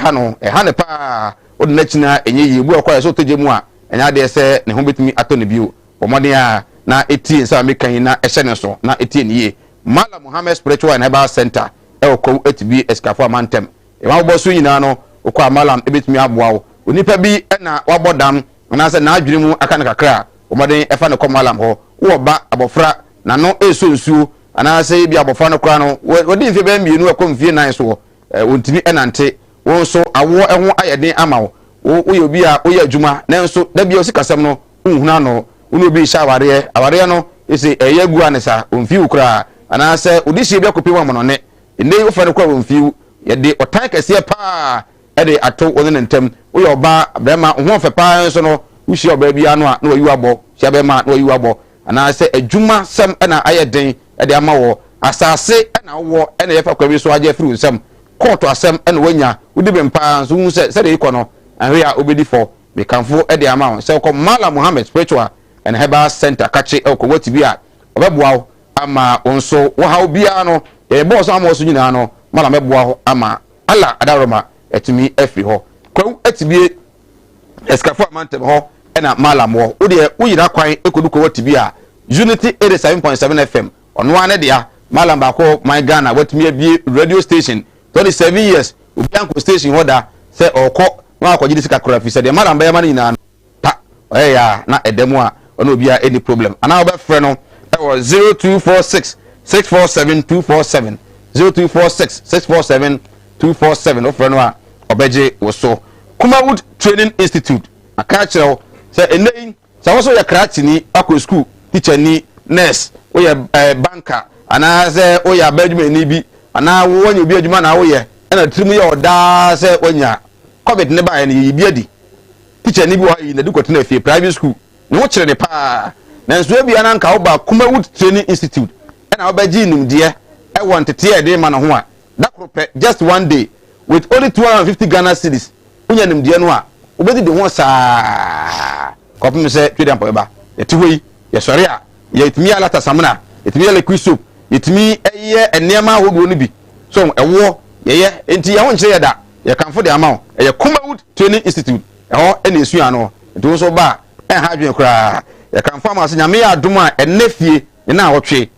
ha no ha ne pa odna china enye yebu okwa so tojemu a enya de se ne ho betumi atone bio omode a na etie se amekan na ehye ne so na etie niye Mala Muhammad Spiritual and Herbal Center ekwo etibi eskafo amantem e wa boso nyina no okwa malam ebetumi aboa wo onipa bi na wabodam na se na adwene mu aka ne kakra omode efa ne komalam ho wo ba abofra na no eso nsuo ana se bi abofra no kra no wodi mfe ba mienu akomfie nan so wontimi enante wo so awo eho ayeden ama wo ye obi a wo ye adwuma na nso da bi o sikasem no unhuna no wo obi sha aware no ese eye gu anesa onfi ukra ana se odihie bi akopi wa mono ne ndey wo fa ne kwa wonfi ye de otan kase pa e de ato woni ntem wo ye oba brema ho fe pa nso no wo hie oba bi anu a na wayu abo hia be ma na wayu abo ana se adwuma sem na ayeden e de ama wo asase na wo na ye fa kwa bi so age firi nsem court asem na wanya wodi be mpa nso hu se de iko no ahwe a obedi fo me kanfo e de ama wo se ko Mala Muhammad Spiritual and Herbal Center kache e ko watibi a obeboa wo ama onso wo ha obia no e boss ama oso nyina no mala meboa ho ama ala adaroma etimi afri ho kwa etibie eskafo amantem ho na mala mo wo de wo yira kwan ekodu ko watibi a Unity 87.7 FM ono ane dia mala mbako my Ghana watimi abie radio station 27 years obianko station hoda se okọ ma akọjide sika kora fi se de mala mbaya ma nyina pa ya na edemu a ono obia any problem ana oba frɛ no 0246 647 247 0246 647 247 ofre no a obeje woso Kumawood Training Institute akachero say enei say woso ya kratini akọ school teacher ni nurse wo ya banker ana say wo ya badwuma ni bi ana wo wonya obi adwuma na wo ye na trimu ya oda say wonya covid ne ba ni bi adi teacher ni bi wo yi na dukote na fie private school no wo kire ne pa na nso bia na nka wo ba Kumawood Training Institute na obaji nimde e want tete de ma no ho a dakrope just one day with only 250 Ghana cedis unya nimde no a obedi de ho saa kopim se twede ampo ba etiwei ye sori a ye itimi alata samna itimi le quisoap itimi eye enema hodo no bi so ewo ye enti ye ho nche ye da ye kanfo de ama ye Kumawood Training Institute eho ene esu ano enti so ba ha dwen kra ye kanfo ama se nyame ya adoma enefie na awotwe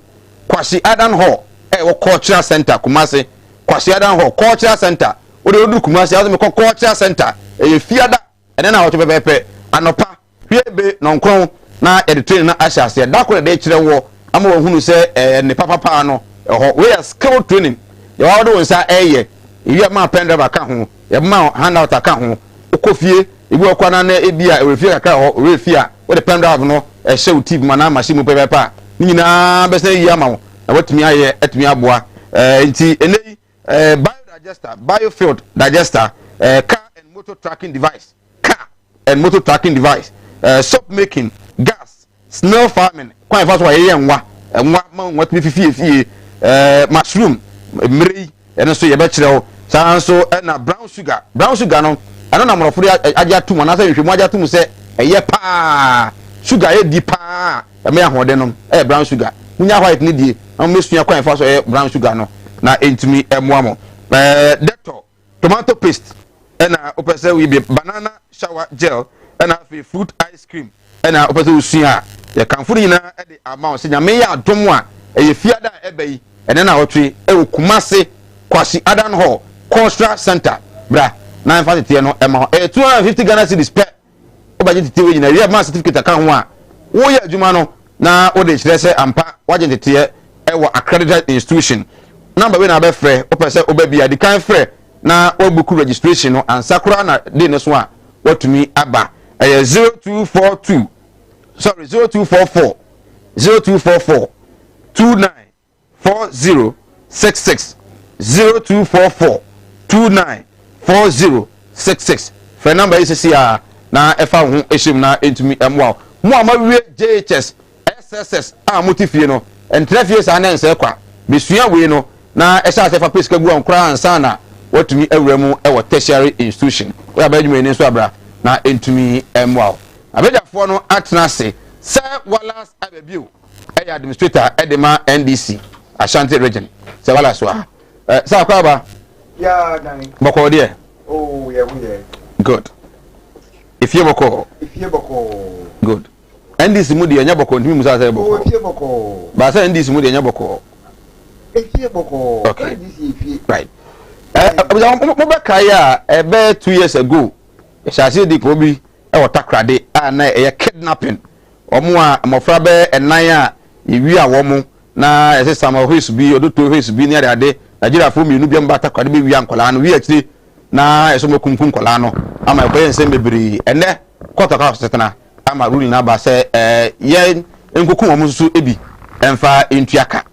Kwasi Adan Hall wo cultural center Kumasi Kwasi Adan Hall cultural center o de odu Kumasi aso me cultural center e fiada ene na wo pepepe anopa hwebe nonkron na e de train na ahyase da ko de kire wo ama wo hunu se ne papa no ho we are skill training ye wa do nsa eye ye ma pendrive aka ho ye ma handout aka ho okofie ibu okwa na na ebia e refie aka ho refie a wo de pendrive no e hye tv mana machine mu pepepe nyina bese yi ama na watumi aye atumi aboa nti enei biofield digester car and motor tracking device soap making gas snail farming kwa fa so aye nwa ma watumi fifie mushroom mrei ene so ye be kire o sanso na brown sugar no ano na morofo aja tum na sa hwehwemu aja tum se eye pa sugar e di pa me ahode no brown sugar munya white ni die na mesua kwan fa so brown sugar no na entimi emuamo Dettol tomato paste na opese we be banana shower gel na fruit ice cream na opese usua ye kanfuru nyina e de amount se nyame ya adom a ye fiada ebe yi ene na wotwe e Kumasi Kwasi Adan Hall Cultural Center bra na en fa tete no e ma 250 Ghana cedis per obaje tete we nyina wi ma certificate aka ho a wo ya adwuma no na wo de kire se ampa waje tete e wo accredited institution number we na be frɛ opese obabia di kan frɛ na obuku registration no ansakura na de no so a watumi aba 0244 294066 0244294066 for number is here na efa ho ehim na entumi emwa mo amawie JHS SSS a motifie no entrefie sa na nse kwa besua we no na ehya asefa pesika gu ankura ansa na watumi awuramu ewo tertiary institution we abadwuma ni so abra na entumi emwa abedafo no atnase se Wallace Abebiu e administrator edema NDC Ashanti region se Wallace wa sa kwa ba ya dan boko de oh yeah we good ifie boko good NDC mu de nya boko ntimi musa se boko oh ifie boko ba se NDC mu de nya boko ifie boko okay NDC ifie right mo be kai a ebe 2 years ago shase di ko bi e wotakrade a na e kidnapping omo a mofra be enan a yewi a wo mu na ese sama hoisu bi odoto hoisu bi ni ade Nigeria fo mi nu bi mba takrade be wi ankola no wi akiri na eso mokunkum nkola no ama ko yen se mebiri ene kota ka setena ama rule na ba se ye enkokum omo susu ebi emfa entuaka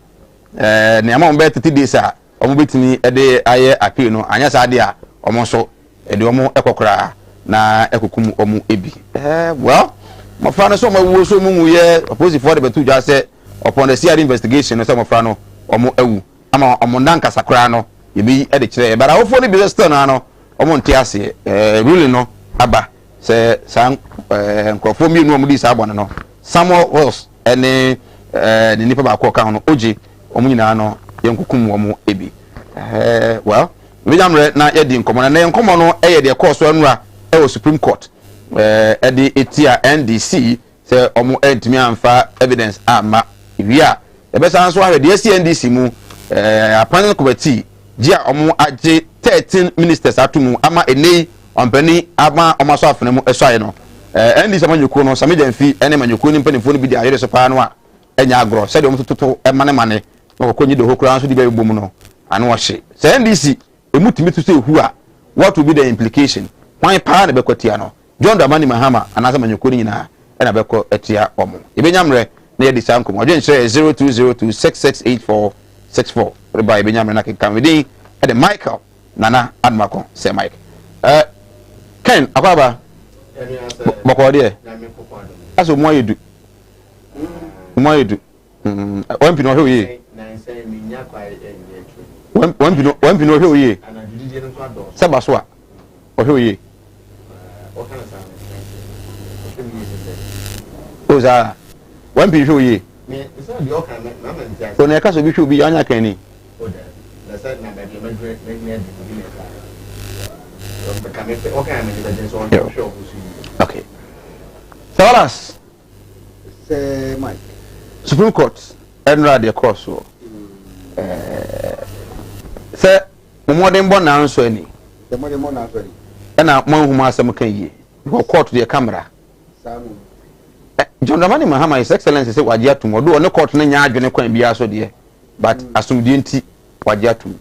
ne ama mbe 30 days a omo betimi ede aye appeal no anya sa ade a omo so ede omo ekokora na ekokum omo ebi well mo fa no so mo wo so mu ye opposite for the betu ja say upon the CID investigation no so mo fra no omo awu ama omo nanka sakra no yebi ede kire bara ofo ni business store no omo nte ase ruling no aba se san nkrofo mi nu omo di sa abon no Samuel Wells ene ni nipa ba ko kan no oje omo nyina no yenkukum omo ebi well we jamre na ye di nkomo na nkomo no eye de course anura e wo Supreme Court edi etia NDC se omo entimi anfa evidence ama ewia ebesa nso ahwe de NDC mu panel committee gia omo age 13 ministers atumu ama enei ompani ama omaso afene mu esoaye no NDC amanyuko no samedemfi ene manyuko ni mpanifo ni bi de ayere so pa no a enya agro se de omo tututu emane okokonyi de hokura nso di be bomu no anu ohye se NDC emutimi to say who a what will be the implication why pa na bekotia no John Dramani Mahama anasa manyuko ni nyina ena beko etia omo ebenyamre na ye disa nkomo odwen share 0202668464 reba ebenyamre na kan within the Michael Nana Admako say Mike Ken akaba boko de aso mo yedu one pino hwe ye one pino hwe ye seba so a hwe ye oza one pino hwe ye so na ka so bi hwe bi anya kan ni okay. So Wallace, say Mike. Supreme Court enra the course so. Say modern born na nso ani. The modern born na nso ani. Na manhuma asem kan yi. Go court the camera. Samu. John Dramani Mahama His Excellency say waje atum odo one court na nya adwene kwan bia so de. But asumdie nti waje atum.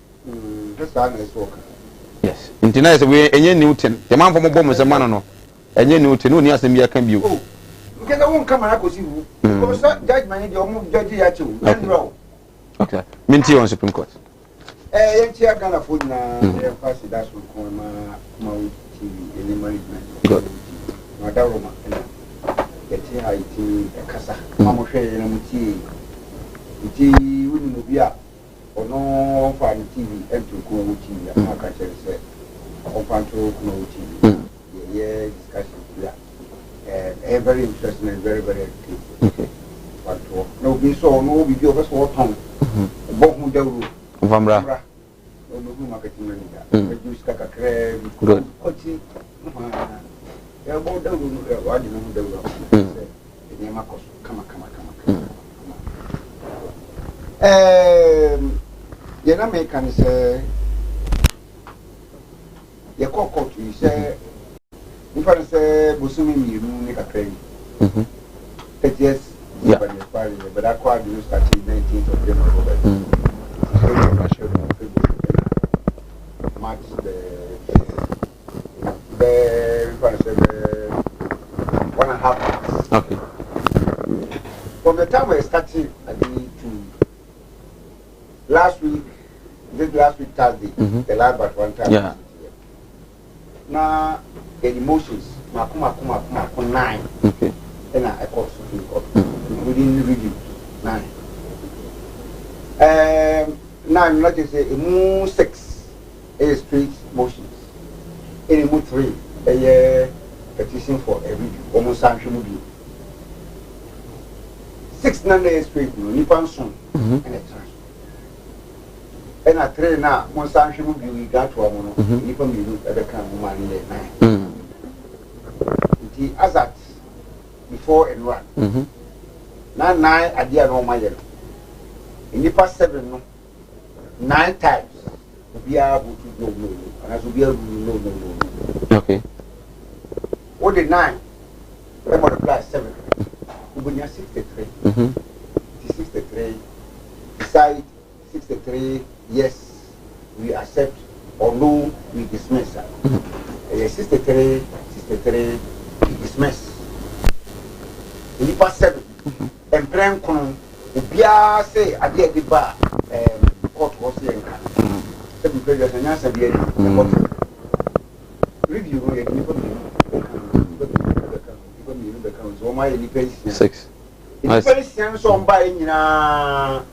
Just that is work. Yes. Intina is we enye Newton. The man from Obom se man no. Enye Newton no ni asem bia kan bio. Oh. Because I won't come and see you. Because judgment you move judge ya too. Okay. Minti on Supreme Court. Yentia Ghana food na pass that so ko ma TV any management. Good. Madaroma. Yeti haiti kasa. Mamo hwe na muti. Muti wuni no bia. Ono fan TV ento ko muti ya aka chere se. On fan to ko muti. Yeah, discussion yeah. Very interesting and very educative. Okay. But no be so no be over so town. Bohu dawru. Vamra. No no marketing manager. We use kaka crave. Good. Oti. Ya bo dawru wa di no dawru. Ni makoso kama. yɛn America ni sɛ yɛ kɔ kɔɔto yi sɛ nipa ni sɛ bosomi mmienu ne kakra yi 30 years but I called you starting 19th of January. March the 1.5 months. Okay. From the time I started, I did to last week Thursday, the last but one time. Yeah. Now the emotions, makuma 9. Okay. And I called Supreme Court, including review 9. Now, not to say, a 6 is straight motions, a 3 a petition for a review, almost sanction review. 6 is straight, Nippon soon, and a transfer. And a 3 now, one sanction review, we got to a mono, Nippon you ever come money at 9. As that. Before and run. Now 9 at the end my yellow. In the past 7, no, 9 times to be able to no, and I should be able to no. Okay. What the 9? I multiply 7. We bring 63. 63. Decide 63. Yes, we accept, or no, we dismiss. 63. We dismiss. In the past 7, and Pran Kun, Ubia say, I did the bar, court was here. 7 previous and answer the review. So my 6. It's very sense on buying Yababu,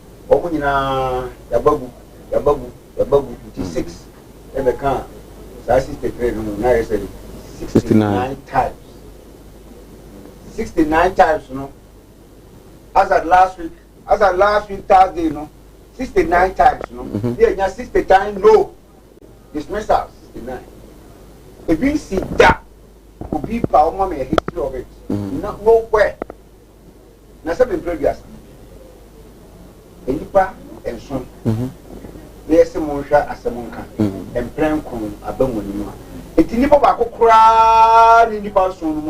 6, and the car. So I see the trade room, now I said 69 times. 69 times, you know. As at last week Thursday, you know. 69 times, you know. Yeah, 60 times, no. Dismissal, 69. If you see that, could be power, a history of it. Nowhere. Now, 7 previous. Enipa and son. There's a monster as a monka. And plan con a bone. It's Nipa Bako cry in Nipa son.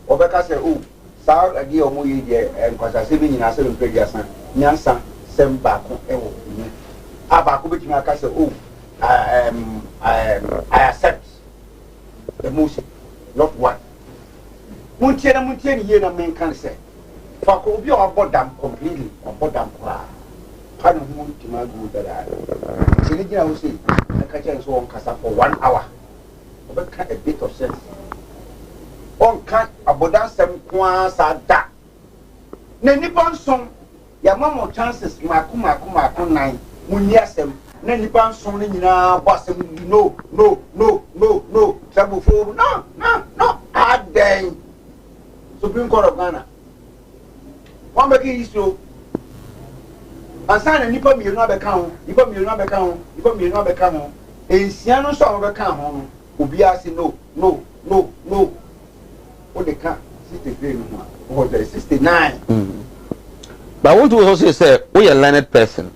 Obeka say oh sa agi omo ye de enkwasa se bi nyina se lo previous san nyansa sem ba ko ewo ni aba ko betimi aka say oh I accept the motion not one muntie ni ye na men kan say fa ko obi o bodam completely o bodam kwa kan hu ntima gu dada se ni gina wo say aka chen so on kasa for 1 hour obeka a bit of sense on kan abodan sem kwa sa da na nipa nson ya mama chances mako 9 munni asem na nipa nson ne nyina bo asem no trouble for no aden Supreme Court of Ghana one make it so ansana nipa mienu abeka ho ensia no so abeka ho no obi ase no what they can 63 no 69. But I want to also say we are a learned person,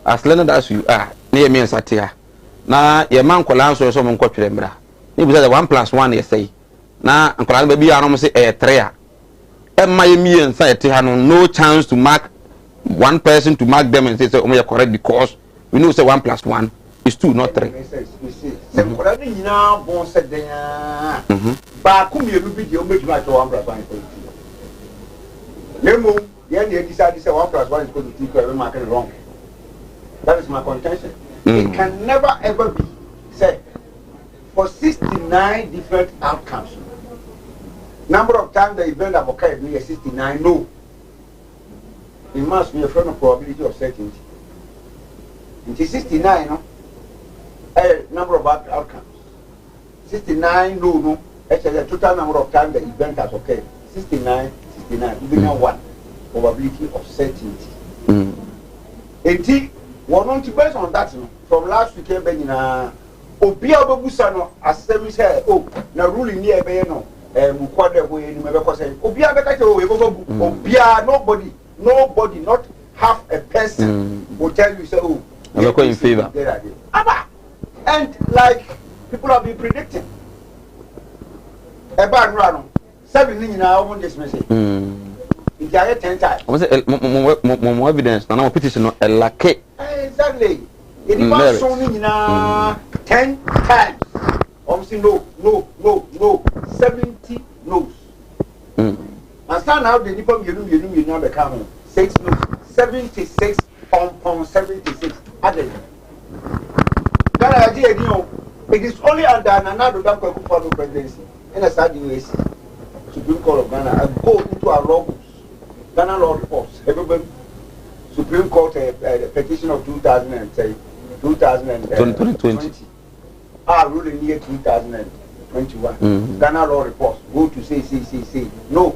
as learned as you are. Near me and Satia. Now your man call answer someone got to them. You said 1+1 you say. Now Uncle baby I almost say a 3. And my me and Satia no chance to mark one person to mark them and say oh you are correct because we know say 1+1 is 2 not 3. Ba kum ye bi o meji ma to 1+1 is Nemo, you decide say 1+1 is equal to 2 because we mark it wrong. That is my contention. It can never ever be said for 69 different outcomes. Number of times the event have occurred is 69. No. It must be a friend of probability of certainty. It is 69, no? A number of outcomes. 69, no. Actually, the total number of times the event has occurred. 69, even now 1. Probability of certainty. 80, one based on that, no? From last weekend, Obia Babusano, as Semi said, oh, now ruling near Bayano, and Mukwada, we never say, Obia Bekato, Obia, nobody, not half a person will tell you, say, oh, I'm going in favor. And like people have been predicting. A bad run. 7 in our own dismiss it. It's 10 times. I say more evidence. No petition. A lucky. Exactly. It was shown in 10 times. Obviously, no. 70 no's. And stand out the Nippon you know the camera. 6 no's. 76 on 76. Added. That idea, it is only under another Dr. presidency. And a sad US Supreme Court of Ghana, I go into our law books, Ghana law reports, everybody, Supreme Court petition of 2020. Our rule in year 2021. Ghana law reports go to say. No.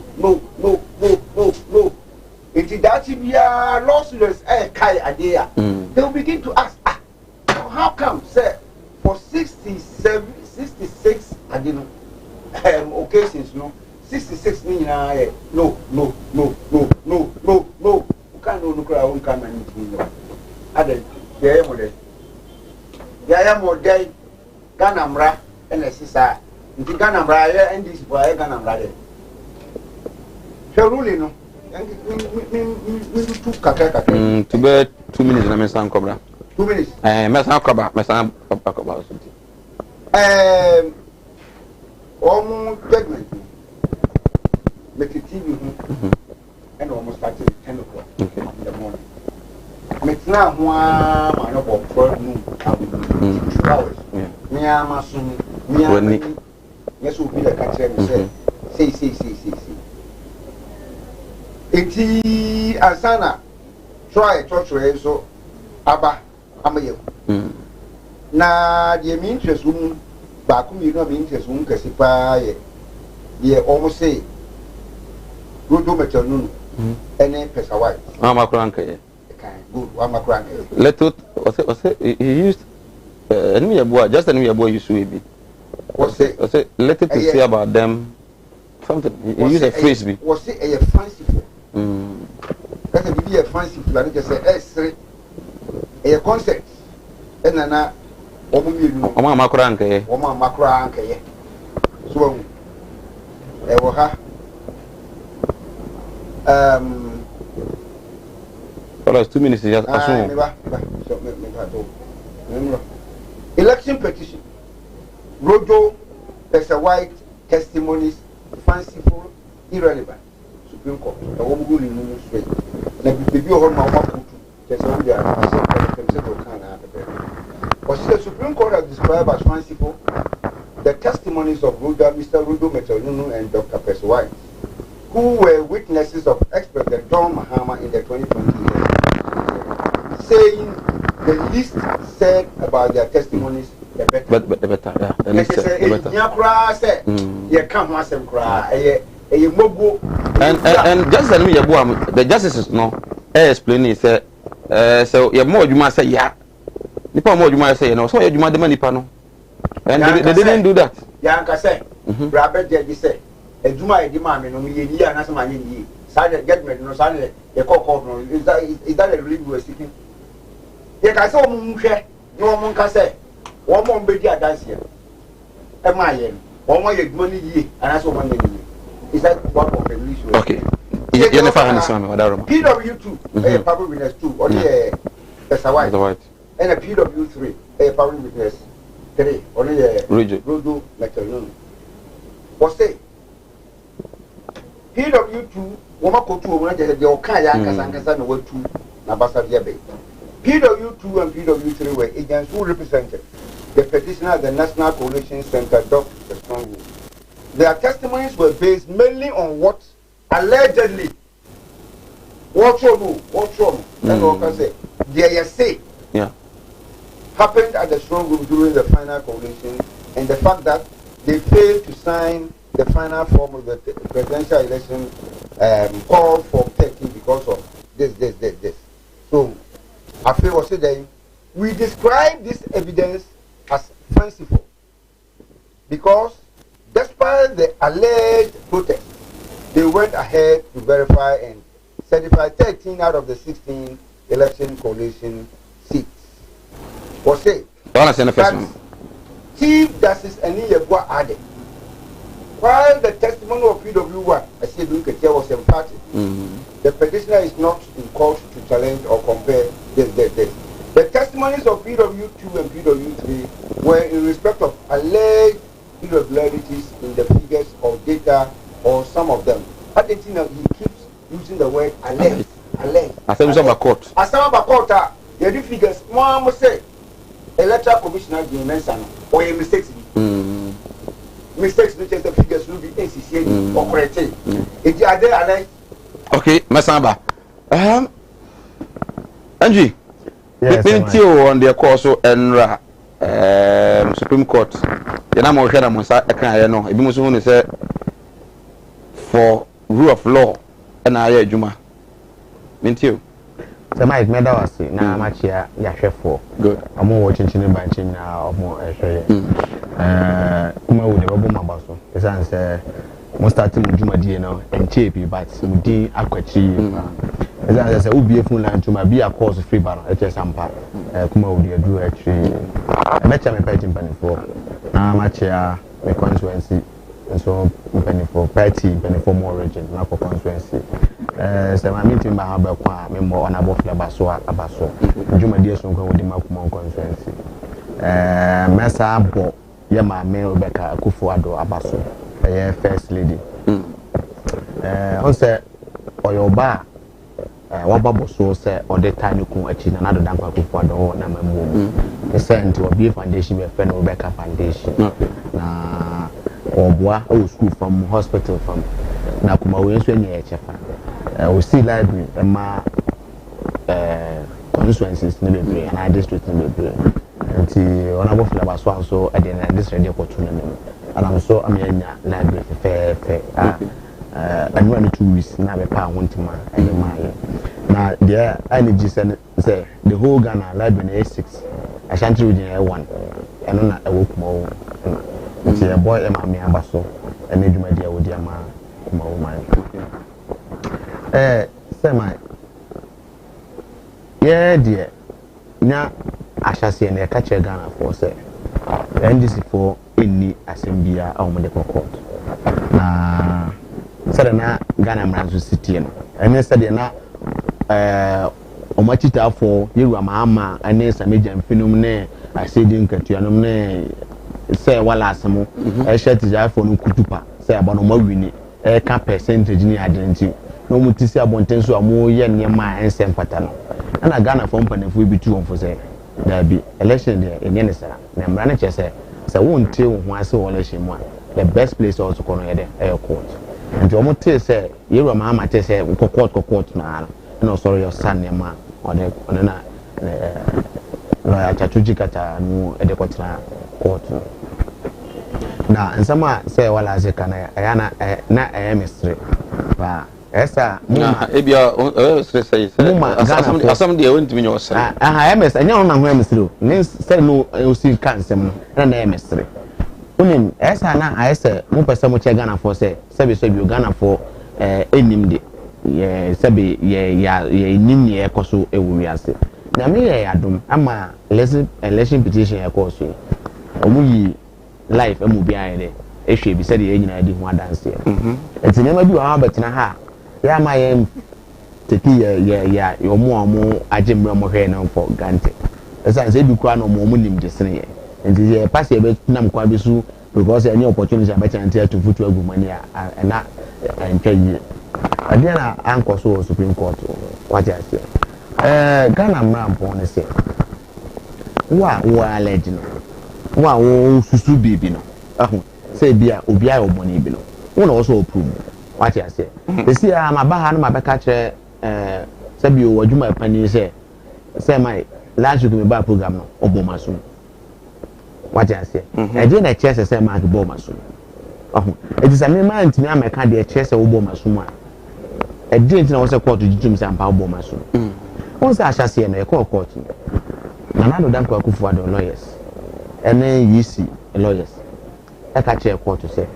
It is that if you are lawsuits, Kai idea, they will begin to ask, how come, sir, for 66, I didn't. Occasions, no. 66 mean no. You can't no cry, we can't manage me. Added, there are more day, Ganamra, and a sister. If you Ganamra, and this boy, Ganamra. Ruling, no. To be 2 minutes, and I'm saying, Cobra. 2 minutes. Messan Cobra. Almost judgment. Make it TV and almost started at 10 o'clock in the morning. Make now 12 noon. 2 hours. Near Masun, yes, will be a catcher and say. Eti Asana try touch so Abba Amayo. Na the interest room. Back you know, interest won't classify ye almost say Rudo Metal and a Pesa White. I'm a crank. Good, I'm a crank. Let it was he used enemy boy, just enemy boy you should be. What's it? Let it to say about them something. He used a frisbee. Was it a fanciful? That would be a fanciful, I just say a concept. And then Oma makranke. Oma makranke. So, ewoha. For 2 minutes, just election petition. Rojo, Pesa White, testimonies, fanciful, irrelevant. Supreme Court. The woman who knew straight. Let me be your mama. Just only a but the Supreme Court has described as fanciful the testimonies of Mr. Rudo Metalunu and Dr. Pesa White, who were witnesses of ex-President John Mahama in the 2020 election, saying the least said about their testimonies, the better. But the better, yeah. The least said, the better. And just tell me, the justices, no, explain say, so you're more, you must say, yeah. Nipa more you might say, so you might demand Nipano. And they didn't do that. Yanka say, Rabbi Jedi say, a Juma demand, and we year and as my ye. Silent judgment, no silent, a cock, is that a relief we were seeking? Yet I saw Munche, no one can say, one more baby at dance here. Am I in? 1 more money ye, and I saw 1 million. Is that one of the release? Okay. You're never understand PW2, a public witness 2, or the Pesa White. And a PW3, a public witness 3, only a Rudo Metal. What's say? PW2, Womako2, when I the Okaya, Kasankasan, were 2, Nabasa Yabe. PW2 and PW3 were agents who represented the petitioner at the National Coalition Center, Dr. Strongwood. Their testimonies were based mainly on what allegedly, and say, they say, happened at the strong room during the final coalition, and the fact that they failed to sign the final form of the presidential election call for Turkey because of this. So, I feel was saying we describe this evidence as fanciful because despite the alleged protest, they went ahead to verify and certify 13 out of the 16 election coalition seats. was say Chief Justice Aniyabwa added, while the testimony of PW1, I said was emphatic, the petitioner is not in court to challenge or compare this. The testimonies of PW2 and PW3 were in respect of alleged irregularities in the figures or data or some of them. At the time, he keeps using the word alleged. Asamba court. Asamba court. The figures, one must say, electoral commissioner mention or a mistakes. Mistakes which the figures will be NCCA or corrected. If you are there alleged. Okay, Masamba. Angie. Yes, on the course and Supreme Court. The name of Hannah I know. If you must say for rule of law and I Juma. Mentio. So Mike Meda was na match here for. Good. I'm more watching Chinny now or more Kuma would never bomb about so. As I say, most starting Juma now and cheap, but Mudi Aquachi. As I say, would be a full line to my be a course free bar at Sampa. Kuma would do actually. I met him a petting penny for. Now match here, my constituency. And so, penny for party, penny for more region, not for constituency. So my meeting by Habakwa, member on above Abaso, Juma Diaz on the Macumon constituency. Massa Bo, Yama, Mel Becca, Kufuado Abaso, a first lady. Also, or your bar, what Babo so said, or the time you come achieve another Danko Kufuado or Namamu. The sent to a beer foundation, a friend Rebecca Foundation. Or bois, school from hospital from Nakuma, when you're a we see library and my constituencies in the Bay and our district in the Bay. And the honorable Flabaswan so at the end of this radio tournament. And I'm so library fair. And 1 or 2 weeks now, a power one to my now, there, I need to say the whole Ghana library A6, I shan't read in A1, and on a walk more. A boy and my abaso, and need my dear with your man. Semi. Yeah, dear. Now, I shall see a catcher Ghana for say. And this is for any assembly or medical court. Now, said na Ghana Man's city, and then said na Omachita for you, Mamma, and then some major phenomenon. I said, in Katuanum. Say wala asemo e shirt ja for no kutupa say aba no mawini e ka percentage ni identity no mutisi abonten so amo ye nyema ensem pata no na Ghana for mpanefo bi tu on for say da bi election there enye ne sara na mra na che say wonte ho ase election mu the best place also kono ye de e court and omo te say yeru ma ama te say court na no sorry your son nyema on na lawyer Chatuji kata no e de kotra court na nsama say wala ze kana ayana na mystery ba esa na ebia say asam de won't me yourself ms anya on na ho mystery ne say no o si kansem na mystery unim esa na ayese mo pese mo che Ghana for say be Ghana for enim de ye sebe ye nim ye ekoso ewu wiase na me ye adom ama election petition ye koso omuyi life emu bia ye de ehwe bi se de enyina di ho adanse enti nema bi wa betina ha ya ma ye teki ya omo ajemre mo hwe na for gante esa se bi kwa no mo nim de sene ye enti ye pass ye be nam kwa bi su because any opportunity abeta ante to futu agumani na antwayi adia na anko so Supreme Court what you say Ghana mrampo ne se wa legend wa wo susu bibi no ahu say bia obi ayo money bi no wo na also approve what you say they see amaba ha no mabeka kire say bi o adwuma pani say my last week me ba program no obomaso what you say e dey na chese say ma obomaso ahu e dey say me man ntimi ameka dey chese obomaso ma e dey ntina wo say court jitum say ampa obomaso once I shall see a court. Nanado Danko Kufuado lawyers. And then you see lawyers. I catch a court to say.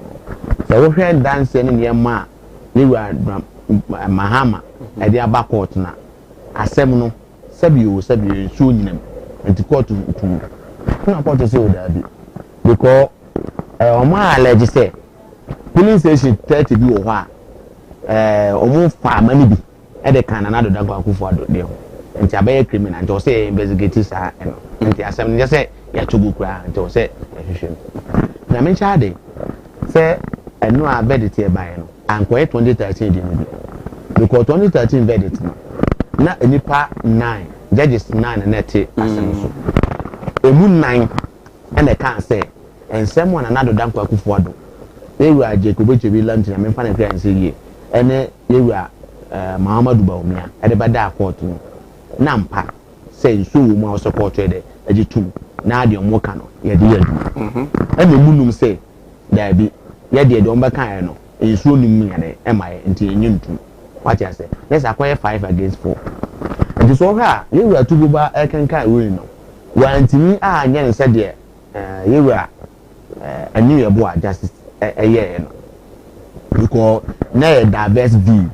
The worker dancing in your ma, Mahama, at the Abba court now. A seminal, Sabu, soon them. nti court to na court say o da bi because omo allege say police station 30 bi wo ho a omo fa mani bi e de kan na do Dankwa Akufo-Addo de ho nti abaye criminal nti o say investigate sa nti asem nje say ya chugu kura nti o say ehwehwe na me cha de say enu a verdict e bae no anko 2013 di no because 2013 verdict no na enipa 9 judges 9 na te asem so emu 9 and can say and someone another Dankwa Akufo-Addo they were Jacob Echebi Lantin and Mfana Kran say ye ene they were Muhammadu Bawumia at the bada court no nampa say so mo support de agitum na de omo ka no ye de yadu and the munum say there be ye de omba kan no ensuo nim ya de emaye nti enyintum what you say let's acquire 5 against 4 and so ha ye were tububa ekenkan we no wantimi a nya nse de ye were anu ye bo justice eye no because na diverse view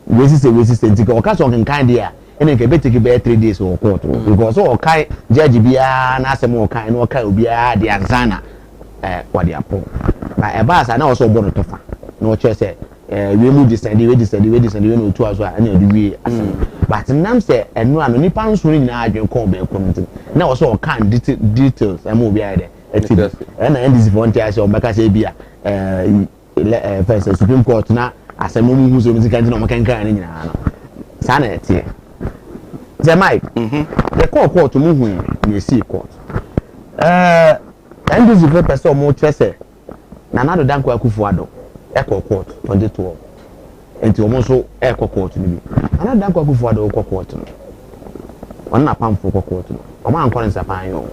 we say nti ka okaso kan dia ene ke betiki be 3 days or court because o kai judge bia na asem o kai no kai obia de ansana wade apo na e ba sa na o so bo no tofa na o che say we mu descend we no to aso a na de we asem but nam say enu ano nipa nso ni na adwen kon be komiti na o so o kan details am obia de eti na ndis volunteer say o meka say bia first Supreme Court na asem mu hu so mi kan na o kan ni nyina no sa na eti the Mike the court mu hu ni see court ndis the person mo trese na na do Dankwa Akufo-Addo court 2012 enti omo so court ni bi na Dankwa Akufo-Addo court no on na pam for court no omo ankon nsapan yo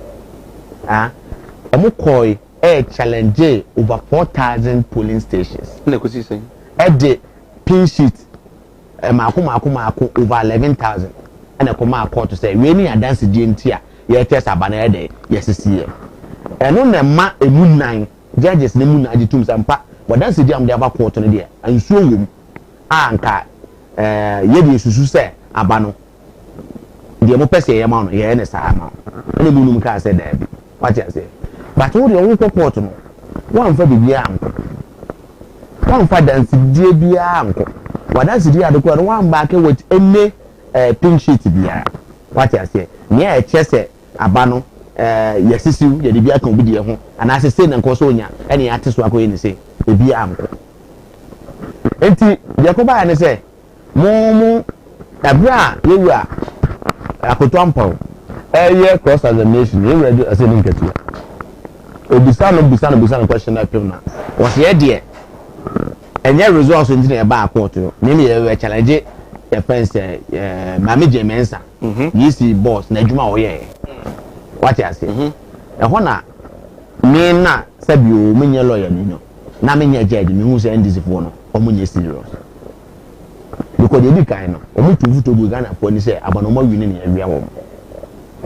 omo koi challenge over 4,000 polling stations na ko si sen the pin sheet mako over 11,000 and come court to say we ni dance di ntia ye test abana e de yesisi eno na ma emu 9 judges na mu na agitum sampa dance di am de aba court no de ansuo wom anka ye de susu se abano de mo pese ye ma no ye ne sa ma ene mu num ka se da bi what you say but wo de wo court no wan fa bibia anko wan fa dance die bia anko dance di adeko no wan back with any pink sheet bia what you say near a chese abano yesisiu ye de bia kan obi de ho ana se na nko so onya ene ate so akoye ni se e bia anko enti de ko ba ya ne se mo abra yewa akoto ampo cross examination ye ready as in ketua obisano question na pem na was ye de enye results nti na ba court ni ye challenge your friends mama Jemensa yisi boss na adwuma wo ye what you say ho na me na sabi o menye lawyer ni no na menye judge me hu say ndisi fo no o menye serious because they be kind no o mutu futo bu Ghana for ni say abano ma wini ni awia wo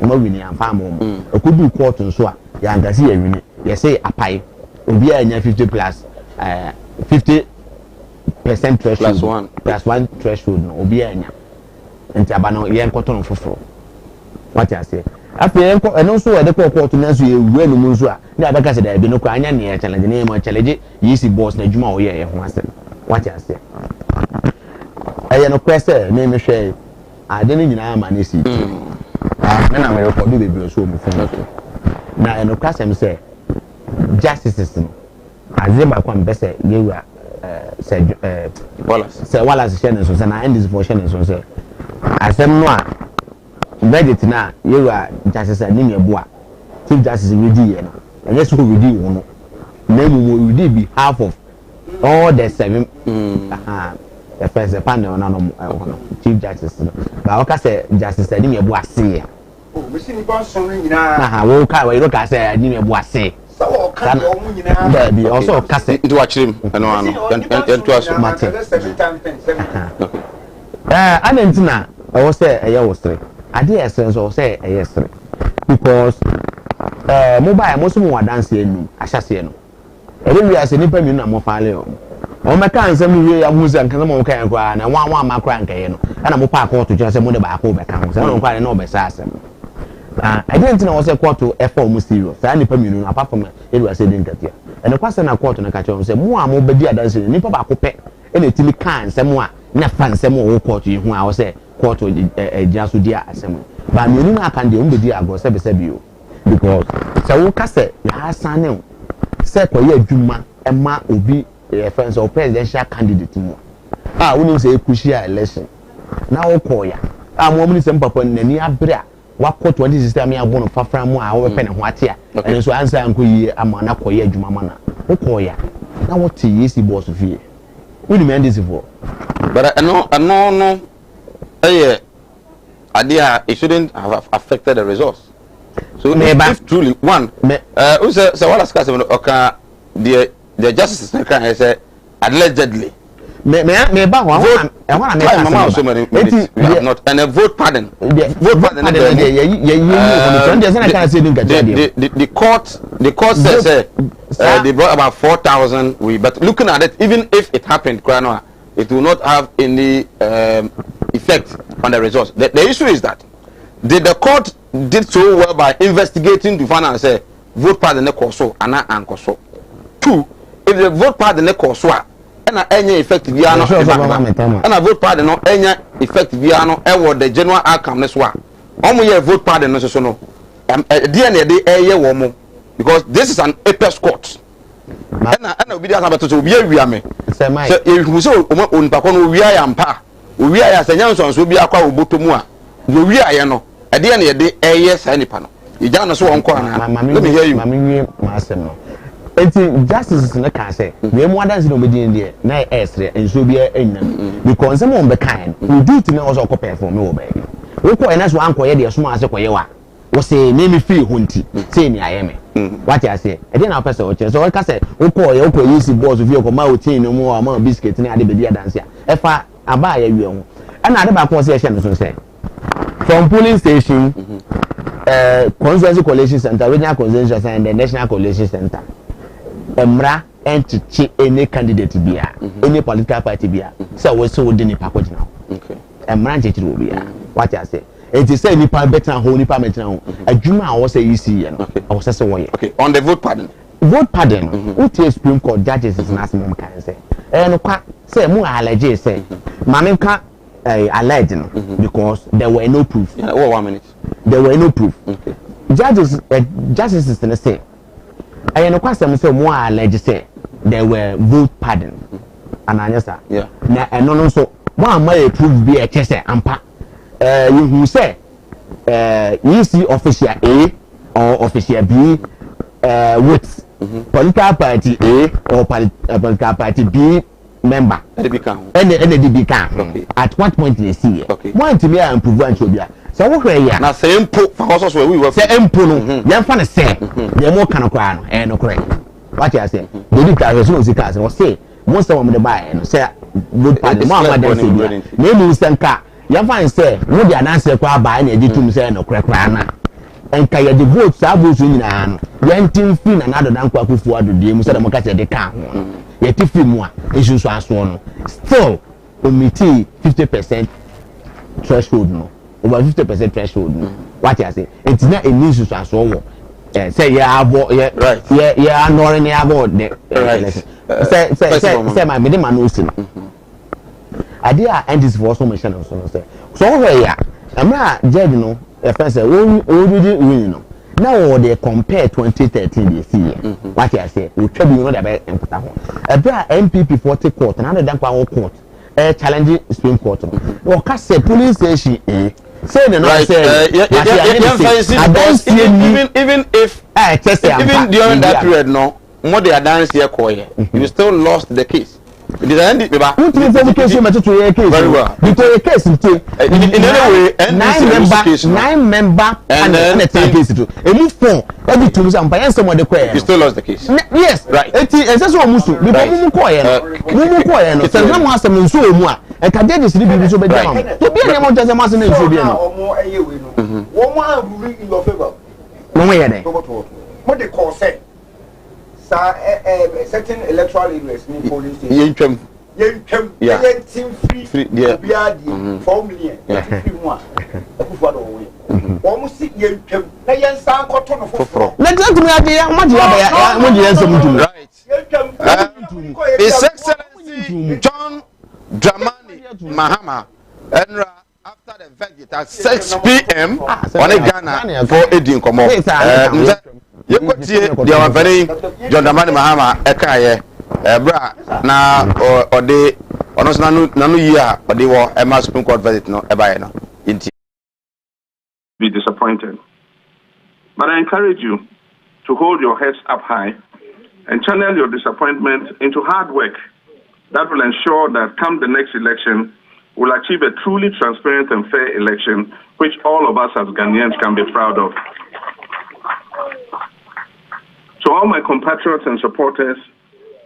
ma wini amfa mo akudu court nso a ya ngasi ya wini ye say apai obi anya 50 plus 50% threshold plus 1 threshold no obi anya nti abano ye nkoto no foforo what you say afi enko eno so e de court na so ye wu enu nso a na abeka se da bi no ko anya ne challenge ne mo challenge yisi boss na adwuma wo ye ho asem what you say eye no kwese me me hwe ade ne nyina ama ne si me na me record be so mu fun na eno kwase me say justice system azeba kwa mbese yewa wala se shene so na end is for shene so say asem no a verdict na yewa justice ani me boa chief justice we di ye no enye so we di wo no na mu we di be half of all the 7 the first panel na no chief justice no ba o ka say justice ani me boa se ya oh we see ni ba so nyina wo ka we ka say ani me boa se so ka o mu nyina da bi also ka say nti wa chirim eno ano entu aso mate anentina o say eye wo stre ade essence o say eye stre because mobile mo so mo dance enu ahyase no ere wi ase nipa mi na mo faale o meka ansem wi ya muzi anka mo kan kwa na wa makra anka ye no ana mo pa court jo se mo de ba ko be kan so na kwa na o be sa asem I didn't know was a quarter effort almost serious. I only permit apart from it was a didn't get here. And the question I quarter and catch on say more mobile dancing, nipper back up, and it really can somewhere, not fan some more quarter who I was a quarter a just with dear assembly. But you know I can do the dear go you because so cassette, you have son, said for your Juma, and ma will be a friend or presidential candidate more. I wouldn't say Kushia election. Now call ya. I'm woman some papa and near bra. What court 20 system I want to fafra more our pen and what here. And so answer uncle ye a man up for ye Jumana. Who call ya? Now what tea is the boss of you? Who demand this for? But I know, idea it shouldn't have affected the results. So if truly one, who said so what has the justice can say allegedly. Me ba one I want to make so many not and a vote pardon. Vote pardon. The court says they brought about 4,000 but looking at it, even if it happened, it will not have any effect on the results. The issue is that the court did so well by investigating to find out say vote pardon so and not so. Two, if the vote pardon and any effective piano and a vote pardon no any effective piano and the general outcome this one. Only a vote pardon no so no. DNA de woman because this is an apex court. And we have to be a me. So if we so on Pacono we are ampa. We are as a young son will be a call Butumua. We are no. At the end of the day, yes, any panel. You don't so on corner. Let me hear you. Mammy, enti justice na ka say we mo adanse no be there na esre enso bia enam because some on be kind we duty na also ko perform no be we ko ena so anko ye de so ma ase ko ye wa we say name feel hunti say ni ayeme what you say e dey na person o che so we ka say we ko use boss of you ko ma o tin no mo ma biscuit na ade be dia dance e fa aba ya wi ho na ade ba ko say e hye no so say from polling station constituency coalition center regional constituency center and the national coalition center emra entity any candidate bia any political party bia so we so wodi ni package now okay emra entity wo bia what you say it is say ni pa better ho ni pa better ho adwuma a wo say you see no I was say wo ye okay on the vote pardon what is Supreme Court judges is na mom kan say no kwa say mu allege say mame ka allege no because there were no proof yeah 1 minute there were no proof okay judges is to say I know question say more allege say there were vote pardon and answer yeah na no so one may prove be a case ampa you who say you see official A or official B with political party A or political party B member and the B can at what point they see okay one to be and prove one to be so what we ya na say impo for us we were say impo no yan fa na say dey mo kan kwa no no correct what you say they did that so say cars no say most of them dey buy no say good party mo amada say na mu senka yan fa say mo dey announce kwa buy na dey tum say no correct na enka ye the vote sa vote nyina no yan tin fi na nado dan kwa kufu ado dey mu say dem ka say dey kan ho ye ti fi mu a esu so aso no still omiti 50% threshold no over 50% threshold. What you say? It's not a news to us all. Say yeah, right. Yeah, nor any about the say my minimum knows. Idea and this for so much so say. So where ya? I'm not judging no. If I say we did win no. Now they compare 2013 this year. What you say? We try to know about a MPP 40 court and another court. Challenging Supreme Court. Or cast a police station say the right even if even during that period no more they are dance here you still lost the case it is ended very well because the case in any way 9 member and the case to a move for every two and someone the you still lost the case yes right it is so musu because mu ko no say na mo asem nso mu a e ka dey dis bi so be down to be any more just am asem nso bi no omo eyewe no wo mo rule in your favor no we dey mo dey call say certain electoral areas in polling station yen team free yeah 4 million free one akufu ado we almost see you na yen san koto no foforo let me idea what you have what you answer me right His Excellency John Dramani Mahama Enra after the verdict at 6 p.m. on a Ghana for Edin Komo you could see the very John Dramani Mahama Ekaye bra na or they honest nanu year or they were a Supreme Court verdict no eba no be disappointed. But I encourage you to hold your heads up high and channel your disappointment into hard work that will ensure that come the next election, we'll achieve a truly transparent and fair election, which all of us as Ghanaians can be proud of. To all my compatriots and supporters,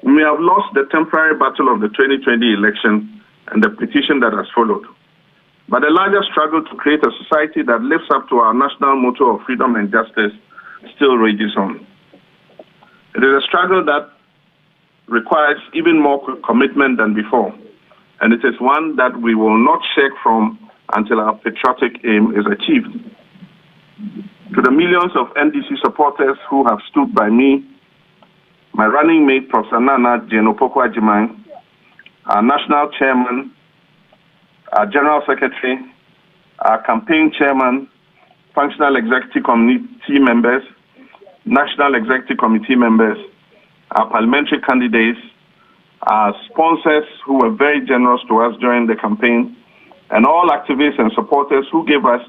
we may have lost the temporary battle of the 2020 election and the petition that has followed. But the larger struggle to create a society that lives up to our national motto of freedom and justice still rages on. It is a struggle that requires even more commitment than before, and it is one that we will not shake from until our patriotic aim is achieved. To the millions of NDC supporters who have stood by me, my running mate, Professor Nana Jenopoko Ajimai, our national chairman, our general secretary, our campaign chairman, functional executive committee members, national executive committee members, our parliamentary candidates, our sponsors who were very generous to us during the campaign, and all activists and supporters who gave us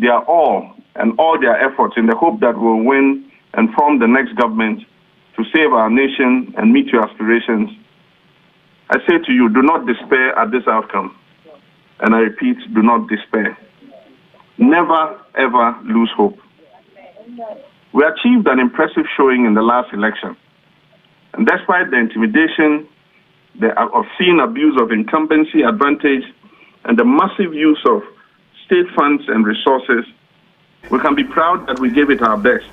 their all and all their efforts in the hope that we'll win and form the next government to save our nation and meet your aspirations. I say to you, do not despair at this outcome. And I repeat, do not despair. Never, ever lose hope. We achieved an impressive showing in the last election. And despite the intimidation, the obscene abuse of incumbency advantage, and the massive use of state funds and resources, we can be proud that we gave it our best.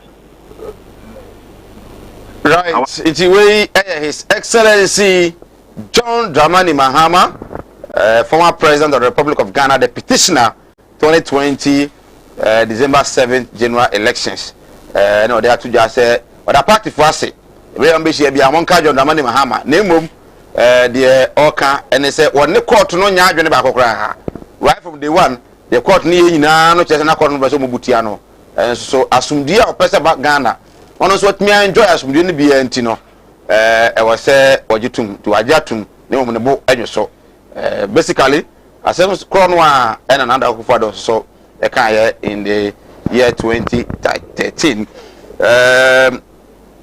Right. It's His Excellency John Dramani Mahama, former President of the Republic of Ghana, the petitioner 2020 December 7th general elections. No, they are to just say, but a party for us, we ambitious be among John Dramani Mahama. Name the Oka, and they say, one the court no nyadwene bakokra. Right from day one, the court ni na no chese na court no beso mubutiano. So asumdia opesa back Ghana. One is what me enjoy asumdia ni bi enti no. I was say wajitum to ajatum ne mo ne bo enyo so. Basically, asem crown wa and another Akufo-Addo so e kan in the year 2013.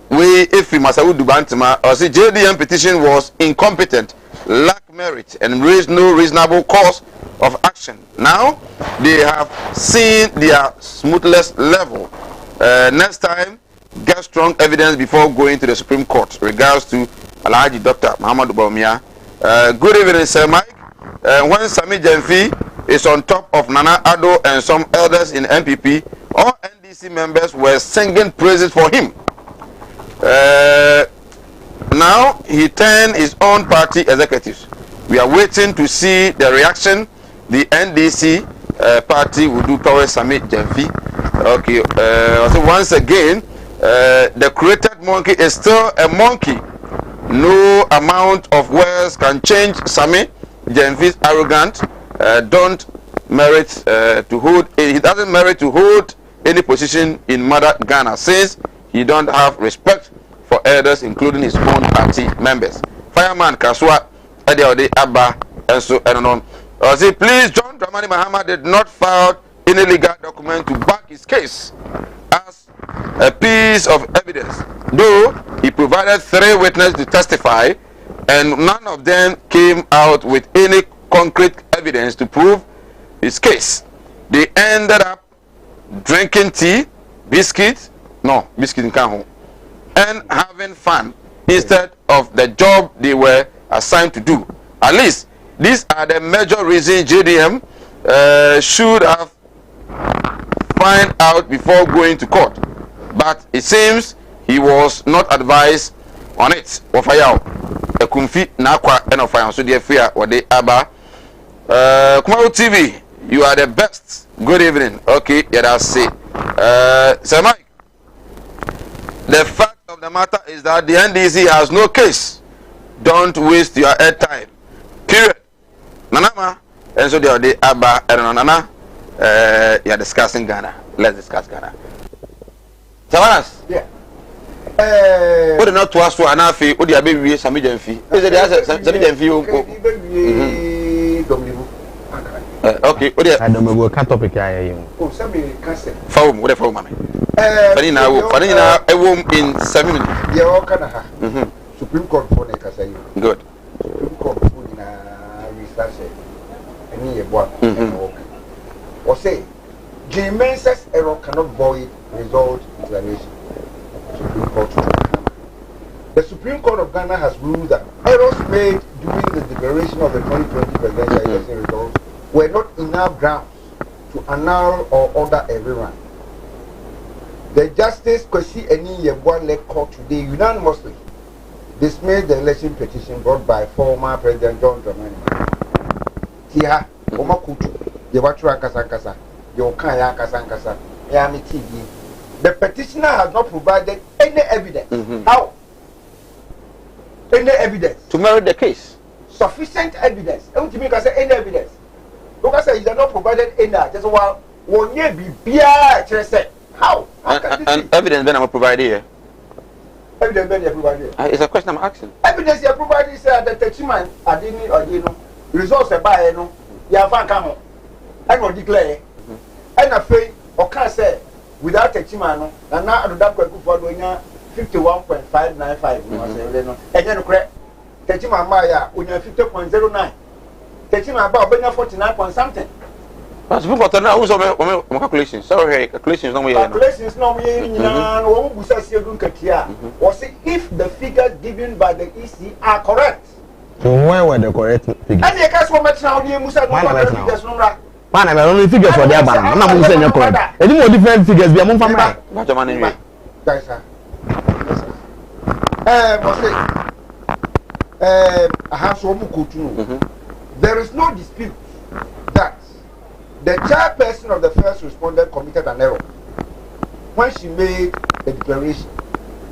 We if we must do Bantima or say JDM petition was incompetent, lacked merit, and raised no reasonable cause of action. Now they have seen their smoothness level. Next time, get strong evidence before going to the Supreme Court. Regards to Alhaji Dr. Muhammad Bawumia. Good evening, Sir Mike. When Sami Jemfi is on top of Nana Addo and some elders in MPP, all NDC members were singing praises for him. Now he turned his own party executives. We are waiting to see the reaction the NDC party will do towards Sami Jemfi. Okay, so once again, the created monkey is still a monkey. No amount of words can change Sami Jemfi's arrogant. Don't merit to hold. He doesn't merit to hold any position in Mother Ghana since he don't have respect for elders, including his own party members. Fireman Kaswa Ediode Abba and so on. Say, please, John Dramani Mahama did not file any legal document to back his case as a piece of evidence, though he provided 3 witnesses to testify, and none of them came out with any concrete evidence to prove his case. They ended up drinking tea, biscuits in Kanho, and having fun instead of the job they were assigned to do. At least these are the major reasons JDM should have find out before going to court, but it seems he was not advised on it. Ofayao ekumfi na kwa eno fire so dey fear or dey aba Kumaro TV You are the best. Good evening. Okay, yeah, that's it. Sir Mike, the fact of the matter is that the NDC has no case. Don't waste your airtime. Period. Nanama, and so they are Abba and Nana. You are discussing Ghana. Let's discuss Ghana. Tavaras. Yeah. What did not to ask for an fee? What the baby some medium fee? Is it the fee? Okay, what the I don't know what topic I am. Oh, somebody can say. Phone, what a phone, mammy. Fanina, a womb in 7 minutes. Yeah, all kind of Supreme Court for the Casa. Good. Supreme Court for research. And he one. Or say, Jimenez's error cannot void result declaration. Supreme Court. The Supreme Court of Ghana has ruled that errors made during the declaration of the 2020 presidential election results were not enough grounds to annul or order a rerun. The Justice Kwesi Eni-Yeboah-led court today unanimously dismissed the election petition brought by former President John Dramani Mahama. Tiha, Omakutu, Yewachura Kasankasa, Yokaya Kasankasa, Yami TV. The petitioner has not provided any evidence. How? Any evidence to merit the case. Sufficient evidence. Ultimately, can say any evidence. Because he has not provided any. Just while one year be beer. How? And evidence then I'm provided here. Evidence then you provided. It's a question I'm asking. Evidence you provided is that the Techiman Adini or Dino results a buy no. You have found come. I will declare. And I say or can say without Techiman and now that go for doing 51.595 no. And then correct. Techiman Maya when you 50.09. Techiman about 49 point something. But Supreme Court now who's on calculations. Sorry, calculations no way. Calculations no way. No one say do katia. Or say if the figures given by the EC are correct. So where were the correct figures? And the case for much now the Musa no figures no ra. Man, I only figures for their ban. I'm not saying you're correct. Any more different figures be among family. What your man anyway? Guys, sir. I have so much. There is no dispute that the chairperson of the first responder committed an error when she made the declaration.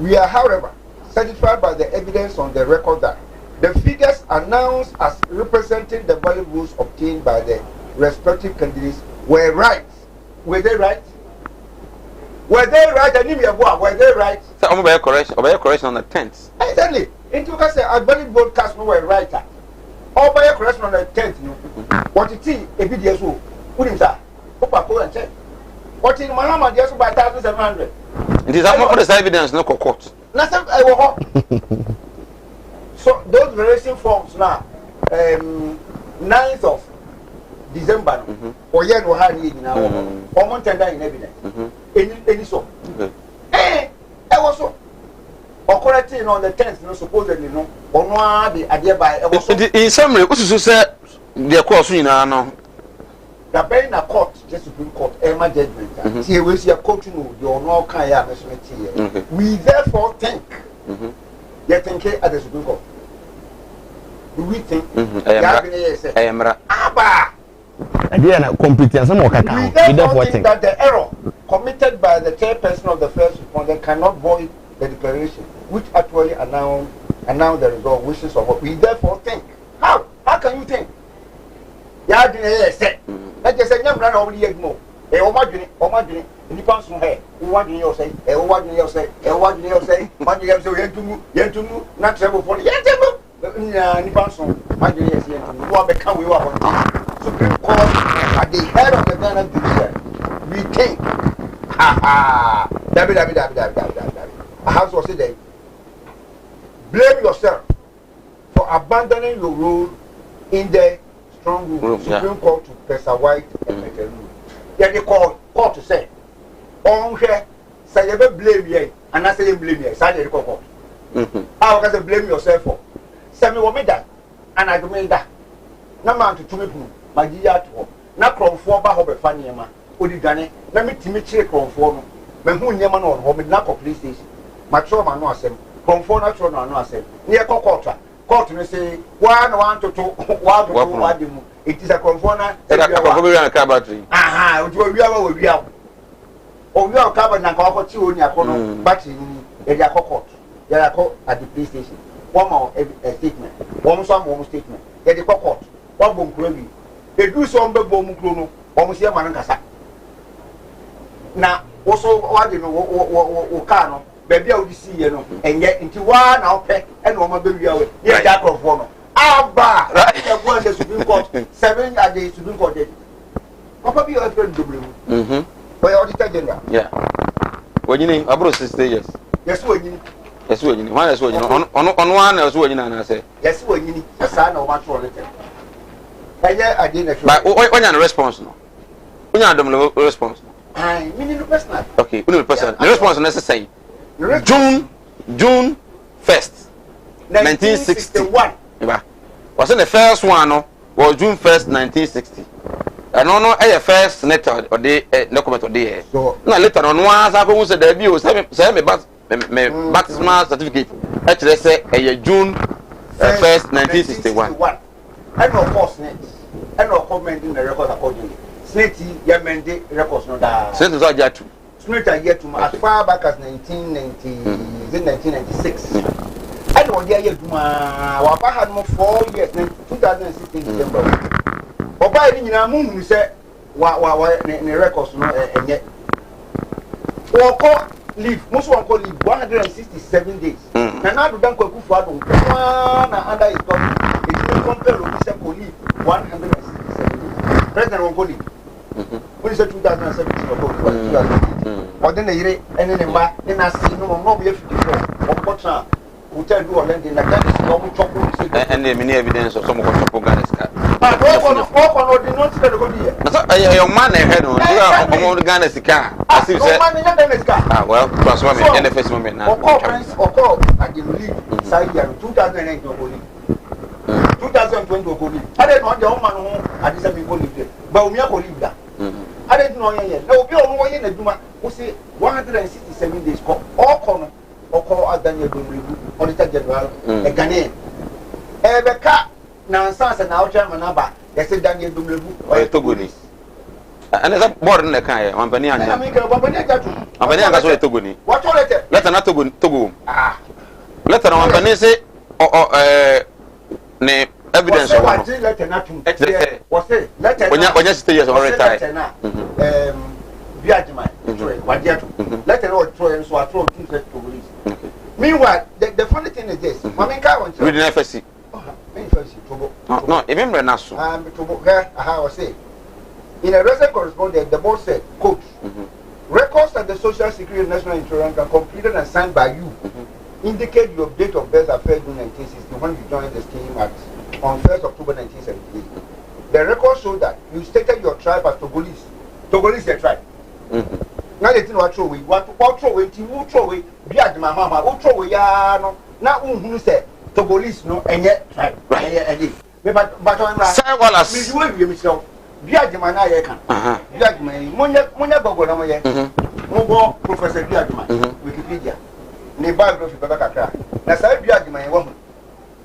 We are, however, satisfied by the evidence on the record that the figures announced as representing the valid votes obtained by the respective candidates were right. Were they right? Were they right? Were they right? So I'm about correction on the 10th. Exactly. Into case a valid vote cast no were right. Or by a correction on the 10th. What it is, a video so. Put him sir. Go and check. What in Mahama just by 1,700. It is not for the evidence, no court. Nothing I will. So those variation forms now, 9th of December, or yet no hard need now, or Montana in evidence. Any so. I was so. Or correcting on the 10th, no supposedly no, or no, the idea by in summary, what is to say the course in no. The being a court, just Supreme Court, Emma judgment. Here we see a court no, you no kind measurement here. We therefore think, yet think at the Supreme Court. Do we think? I am right. Again, competence. We therefore think that the error committed by the chairperson of the first responder cannot void the declaration, which actually announced the result wishes of what we therefore think. How can you think? Ya didn't say. Let us say, "Never run over the egg more." A woman, and you pass from her. What do you say? What do you say? What do you say? What do you say? You not several for the young person. What do you say? What become we are Supreme Court at the head of the Ghana judiciary. We think. Ha I have to say that. Blame yourself for abandoning your role in the strong room. Supreme Court to Professor White and Metal Room. Yeah, they call court to say, on here, say you blame ye, and I say you blame ye. Say they call court. How can you blame yourself for? Say me what me that, and I do me that. No man to me prove. My dear to home. Na crown for ba hobe funny ma. Odi gane. Na me timi chire crown for no. Me hu nyama no ho me na police station. Ma tro ma no asem. Crown for na tro no asem. Ne e court. court no say one to mu it is a conforna car battery obi a carbon na ka ko ti oni akono battery ni e dia court ya ko at the police station one more a statement one statement ya the court one bom kuro bi e du so mbe bom kuro no o se ma nkasa na wo so wa de no wo car no baby a wo di see ye no enye nti wa na ope e na o ma be wi awe ye dia crofo no aba ya go the Supreme Court 7 at the Supreme Court day papa bi o friend double Boy, auditor general. Yeah. When you need about 6 stages. Yes, when you. Yes, when you. One is when you. On one is when you. I say. Yes, when you. A son of much more. I didn't. But when you response no. When you have response. I mean the person. Okay, when the person. The response necessary. June 1st, 1961. Yeah. Was the first one? No, was June 1st, 1960. And no, a first letter or the document or the so now later on once I go say there be o say me baptismal certificate actually say a June 1st 1961 and of course and of comment in the record accordingly sneti ya mende records no da sneti so aja tu sneti year to as far back as 1996 and on the year to ma wa pa had more 4 years 2016 December oba ni nyina mu se wa ne records no enye woko leave most one call leave 167 days na do dan kwaku fu adon na under his government it will compare with say leave 167 days president won call leave when say 2017 or 2018 or then yire ene ne ma na si no be 54 o ko tra we tell do all then na can is go chop and the many evidence of some of the Ghana's car. But what did not say the good year. Your man ahead on Ghana's car. As you said, well, plus one in the first moment now. Or call at the leave side year 2009 to go 2020 to go. I didn't want the old man who had this amigo live, but we are going to leave that. I didn't know yet. No, we are going to do who say 167 days all corner. Oko Daniel Dumribu, Auditor General, a Ghanaian. Ebeka, Nansans and our German number, they said Daniel Dumribu, or a Togoni. And there's a board in the Kaya, Wampania. Togoni. What letter? Letter not Togo. Ah. Letter on Wampania say, or name evidence of one. Letter not to was it? Letter when you just stay as already. Biajima, let all throw and so I throw to police. Meanwhile, the funny thing is this. Mamma can't read an FSC. No, even Renasso. I was saying. In a recent correspondence, the board said, quote, records that the Social Security National Insurance are completed and signed by you indicate your date of birth after June 1960 when you joined the scheme on 1st October 1978. The records show that you stated your tribe as Togolese. Togolese is the tribe. Now they think what throw away, what throw away, who throw away, Biajima Mama, who throw away, no, now who said Togolese, no, and yet tribe, right? But on that, Miss William himself, Biajima, I can, Biajima, Monia Bogo, Mogo, Professor Biajima, Wikipedia, the biography of Babaka. That's how Biajima, woman.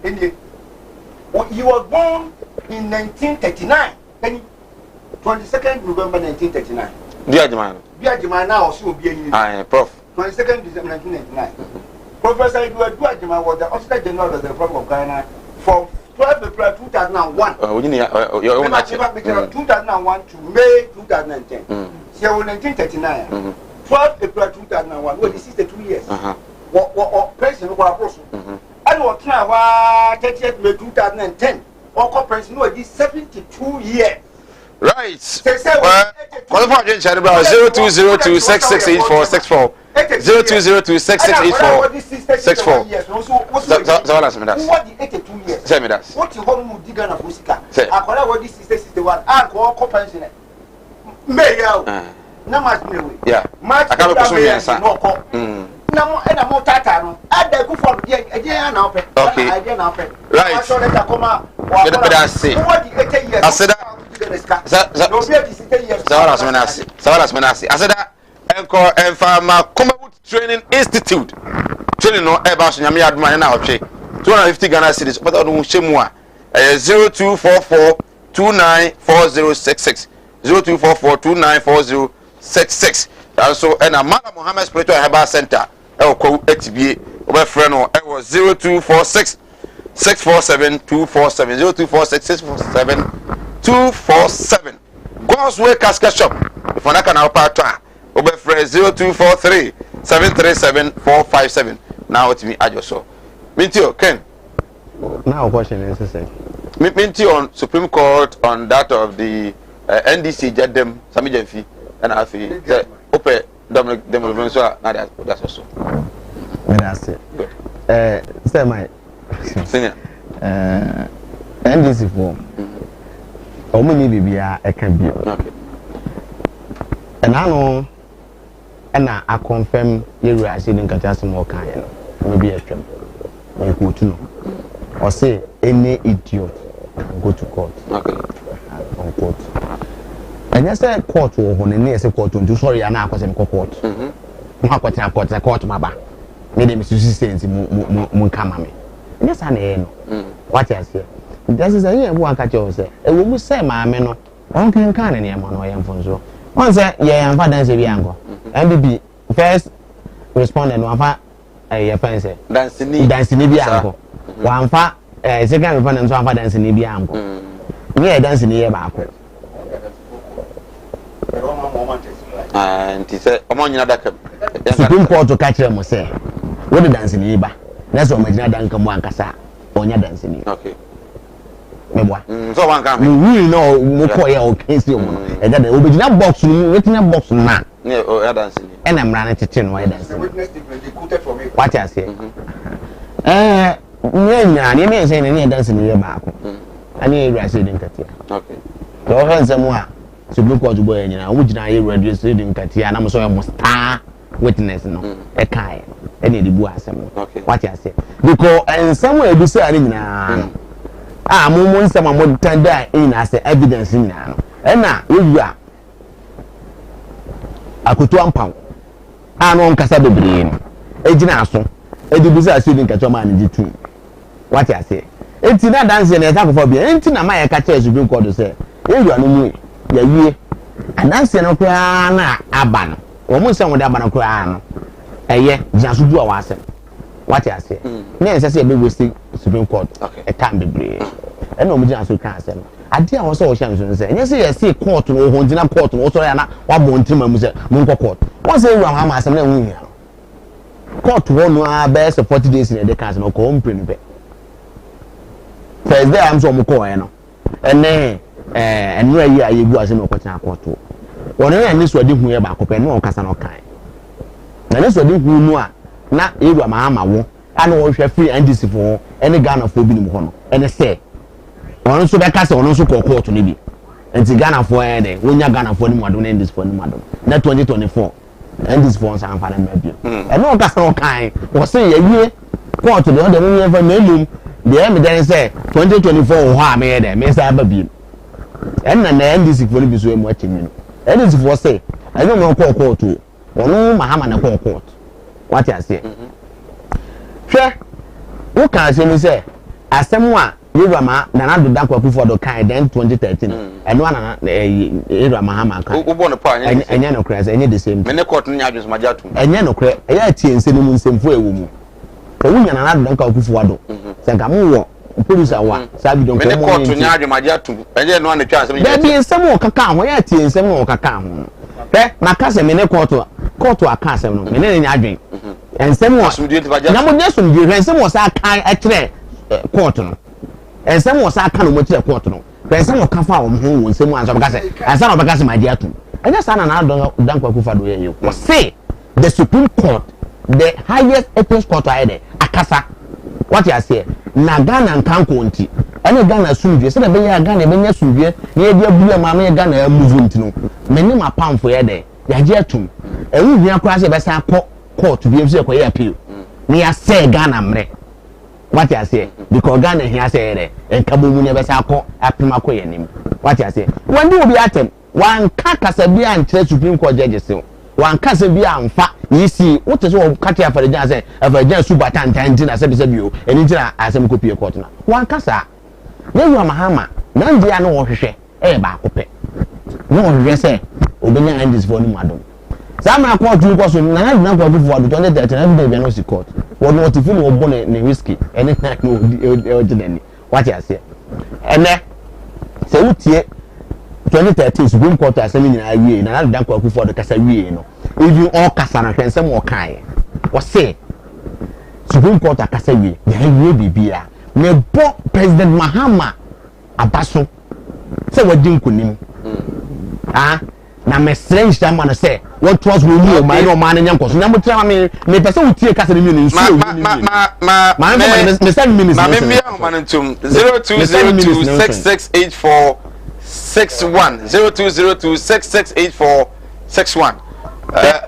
You were born in 1939, 22nd November 1939. Biajima now also be a prof. 22nd December 1999. Professor Edward Biajima was the Auditor General of the Republic of Ghana from 12 April 2001. 2001 to May 2010. So 1939. 12 April 2001. Well, this is the 2 years. What President was and what now 30th May 2010. Or President was 72 years. Right. Qualify Jane Chadibra 0202668464 0202668464. What the 82 years? Tell me that. What you hold mu diga na fusika? Akola what this 61 ko pension. Meya. Na mas mewe. Yeah. Match. Akabe kusumia no ko. Na mo e na mo tata no. Ada ku for dia e dia na ope. Okay. Idea na ope. Right. So let akoma. What the say? What the 80 years? I said I said that Farmer Commonwealth Training Institute. Training no ever so nyame aduma na otwe. 250 Ghana cedis opata no shemu a 0244294066 0244294066 also na Mala Muhammad Spiritual Herbal Center e ko etibie obefre no e 0246 647 247 0246 647 247 God's Way Casket Shop if one can help out obefre 0243 737 457 now it me ajoso Mintio Ken now question is say Mintio on Supreme Court on that of the NDC Jedem Sami Jemfi and Afi Ope Dominic so na that's also that's it say my senior NDC form omo ni bibia e kan bio okay and I know na I confirm you are saying nkata asem kan ye no be atwam e ko tu no or say any idiot go to court okay on court and you say court wo ho ne say court ntu sorry na akwase court mo akwate court maba me dem susu sense mu kama me ne sa na ye no what you say this is a year wo aka che say e wo mu say ma me no on kan ne mo no ye mfonso on say ye yan fa dan se bi anko MBB first respondent one fa ye fan say dance ni bi anko one fa second respondent one fa dance ni bi anko we dance ni ye ba ko nti say omo nyina daka Supreme Court ka kire mo say we the dance ni ba na so magina dan kan mo ankasa onya dance ni okay mebwa so wan kan we no mo ko ya o kesi o no e da obegina box ni wetina box na ne o ya dance ni ena mra na tete no ya dance what you say nya ne say ne dance ni ye ba ko ani e ra say din katia okay do han samu a Supreme Court boy nyina wo gina ye radio say din katia na mo so mo star witness no e kai e ne di bu asem no what you say because en samu e bi say ani nyina mo nsem mo tanda in as evidence nyina no na wura akoto ampam no nkasa bebre no ejina aso edibuza asidi nkato ma ne jitu what you say enti na dance na eta kofo bia enti na ma ya ka che Supreme Court say wura no mu ya wie dance na kura na aba no wo mu nsem wo da aba na kura no eye jiasu du a wasem what you say na ese say be waste Supreme Court e time bebre ena omu jiasu kan asem ade a wo so wo hyan so say enye say yes court no ho ndina court no so ya na wa bo ntima mu say mu nko court won say wura ma asem na wu hia court wo no a be 40 days in the case no ko mpre be Thursday am so mu ko e no ene enura yi ayegu asem ko tan court wo no ya ni so de hu ye ba ko pe no o kasa no kan na ni so de hu no a na ewa ma ama wo ana wo hwe free NDC fo ene Ghana fo bi ni mu ho no ene say ono so be kasa ono so ko court ni bi enti Ghana fo de wonya Ghana fo ni mu ado na NDC fo ni mu ado na 2024 NDC fo san fa na mabio ene o kasa o kan wo say ye wie court de o de me fa na elum de me den say 2024 ho a me de me say ba bi ene na NDC fo ni bi so emu akyenyi no NDC fo say ene mo ko court ono mahama na ko court what you say hwe wo kan se ni say asem a Yewura ma na na do dankwa ku for do kan then 2013 eno ana Yewura ma ha ma kan wo bo no pa enya no kra enya the same me ne court nya adwes ma jatu enya no kra eya tie nse no mu nsemfo ewo mu to wunya na na do dankwa ku for do se nka mu wo police awa sa bi don ko me ne court nya adwes ma jatu enye no ana twa asem nya bi nsem wo kaka ho ya tie nsem wo kaka ho na ka se me ne court aka asem no me ne nya adwen nsem wo na mo ne so ndi nsem wo sa kan etre court no ensem wo sa ka no mo kire court no ensem wo ka fa wo ho wo nsem anso beka se ansa no beka se ma dia tum anya sa na do dankwa ku fa do ye wo say the Supreme Court the highest appeals court aide akasa what you say na Ghana nkan ko nti ene Ghana sumdwe se na be ya Ghana be nya sumdwe na ye dia bua ma me Ghana move nti no me ne ma pamfo ye de ya je atum ewu hia kura se be sa akọ court bi se ko ye appeal ni ya say Ghana mre what you say because Ghana here say there enkabu mu ne be sa akọ apima ko ye nim what you say when do be atem wan kakasa bi an tre Supreme Court judges wan kasa bi amfa yisi wote so kate afarejan say afarejan super tantanti na sebi bio eni ntina asem kopie court na wan kasa na yu amahama na ndia no wo hwehwe ba akopɛ no wo hwehwe say obenya endis for ni madom sama court ni ko so na na ko bi for 2013 na bi no si court wo no ti feel wo bone ne whiskey eni na no odinani what you say ene se utie 2013 Supreme Court asem nyina awie na dan ko akufo do kasa wie no even all kasa na hwensem wo kai wo say Supreme Court akasa wie na wie bibia me bo President Mahama abaso se wadi nkunim na me strange time man say what was we knew my no man nyanko so nyamutra me pese utie kasa ni nsu ma me send minister ma me bia humanantum 0202668461 0202668461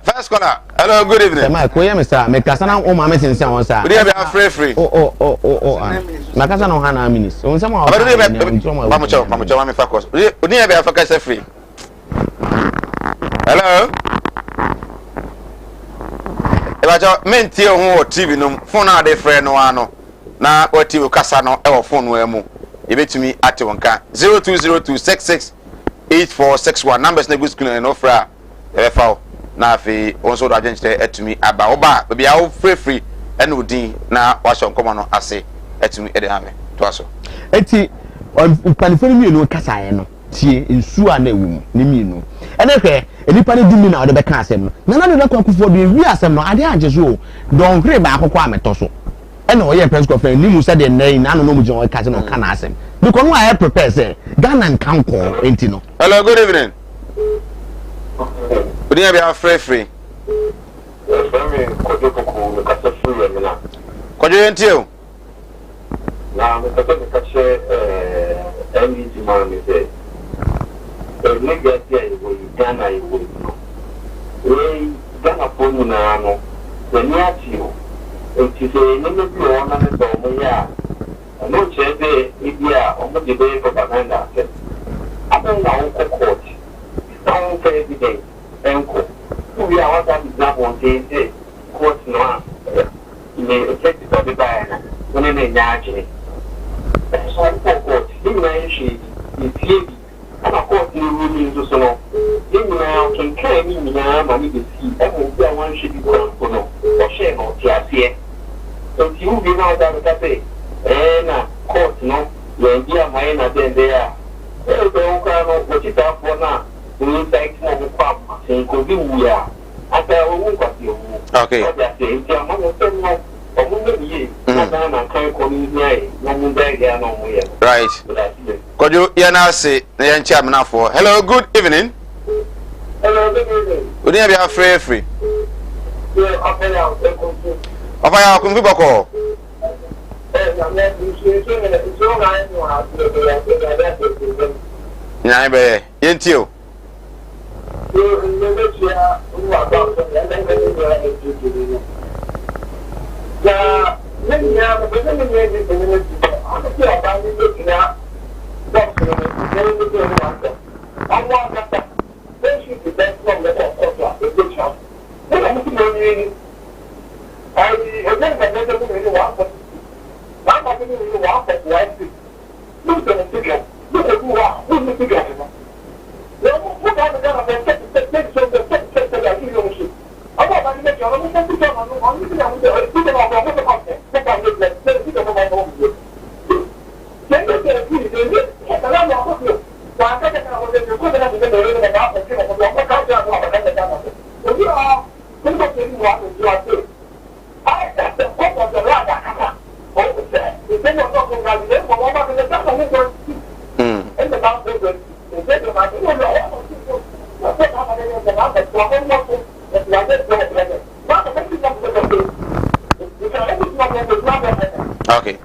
first caller hello good evening ma ko ye me sa me kasa na o ma me sense won sa we dey be free na kasa na ha na minister on sama ba mo me focus we dey be focus free hello ebajo mentie ho TV no phone na dey free no ano na o TV kasa no e wo phone no emu ebetumi ate wonka 0202668461 numbers na go screen no fra efa na afi onso do agente etumi aba oba bia wo free ene odin na wa hye nkomo no ase etumi ede ha me to aso eti panifoni mi no kasa ye no tie nsu a na ewu ni mi no ene hwe enipa ne dimi na ode be ka asem no na na kwa kufo do wi asem no ade age so don hwe ba akokwa ameto so ene o ye press conference ni mu se de nan na no mu je o ka se no ka na asem because no I prepare say Ghana nkan ko enti no hello good evening we dey be free Kojo enti o na me ka che NDC man me say le gati ai wo Ghana ai wo no we Ghana po mu na no ni ati o enti se ni me bi o na me do mo ya no chebe ibia o mo de be propaganda se abon na o ko court down for evidence enko we are what that example on say court no ni effect of the bayana when they nyaje so court ni na shi ifie ana court ni ruling so no ni na can claim ni na ma ni be see e mo bi awon shi bi ko no o she no ti asie so ti u bi na da ka say na court no ye dia mai na den there e be o ka no o ti ta fo na ni site mo ko ma se ko bi wu ya ata o wu ko ti wu okay o ja se ti ama no tem no o mu ne yi na na kan ko ni ni na mu da ya no mu ye right Kojo ye na se na ye nchi amenafo hello good evening hello good evening we dey be free yeah afaya o ko afaya ko mfi bako nya be yenti o okay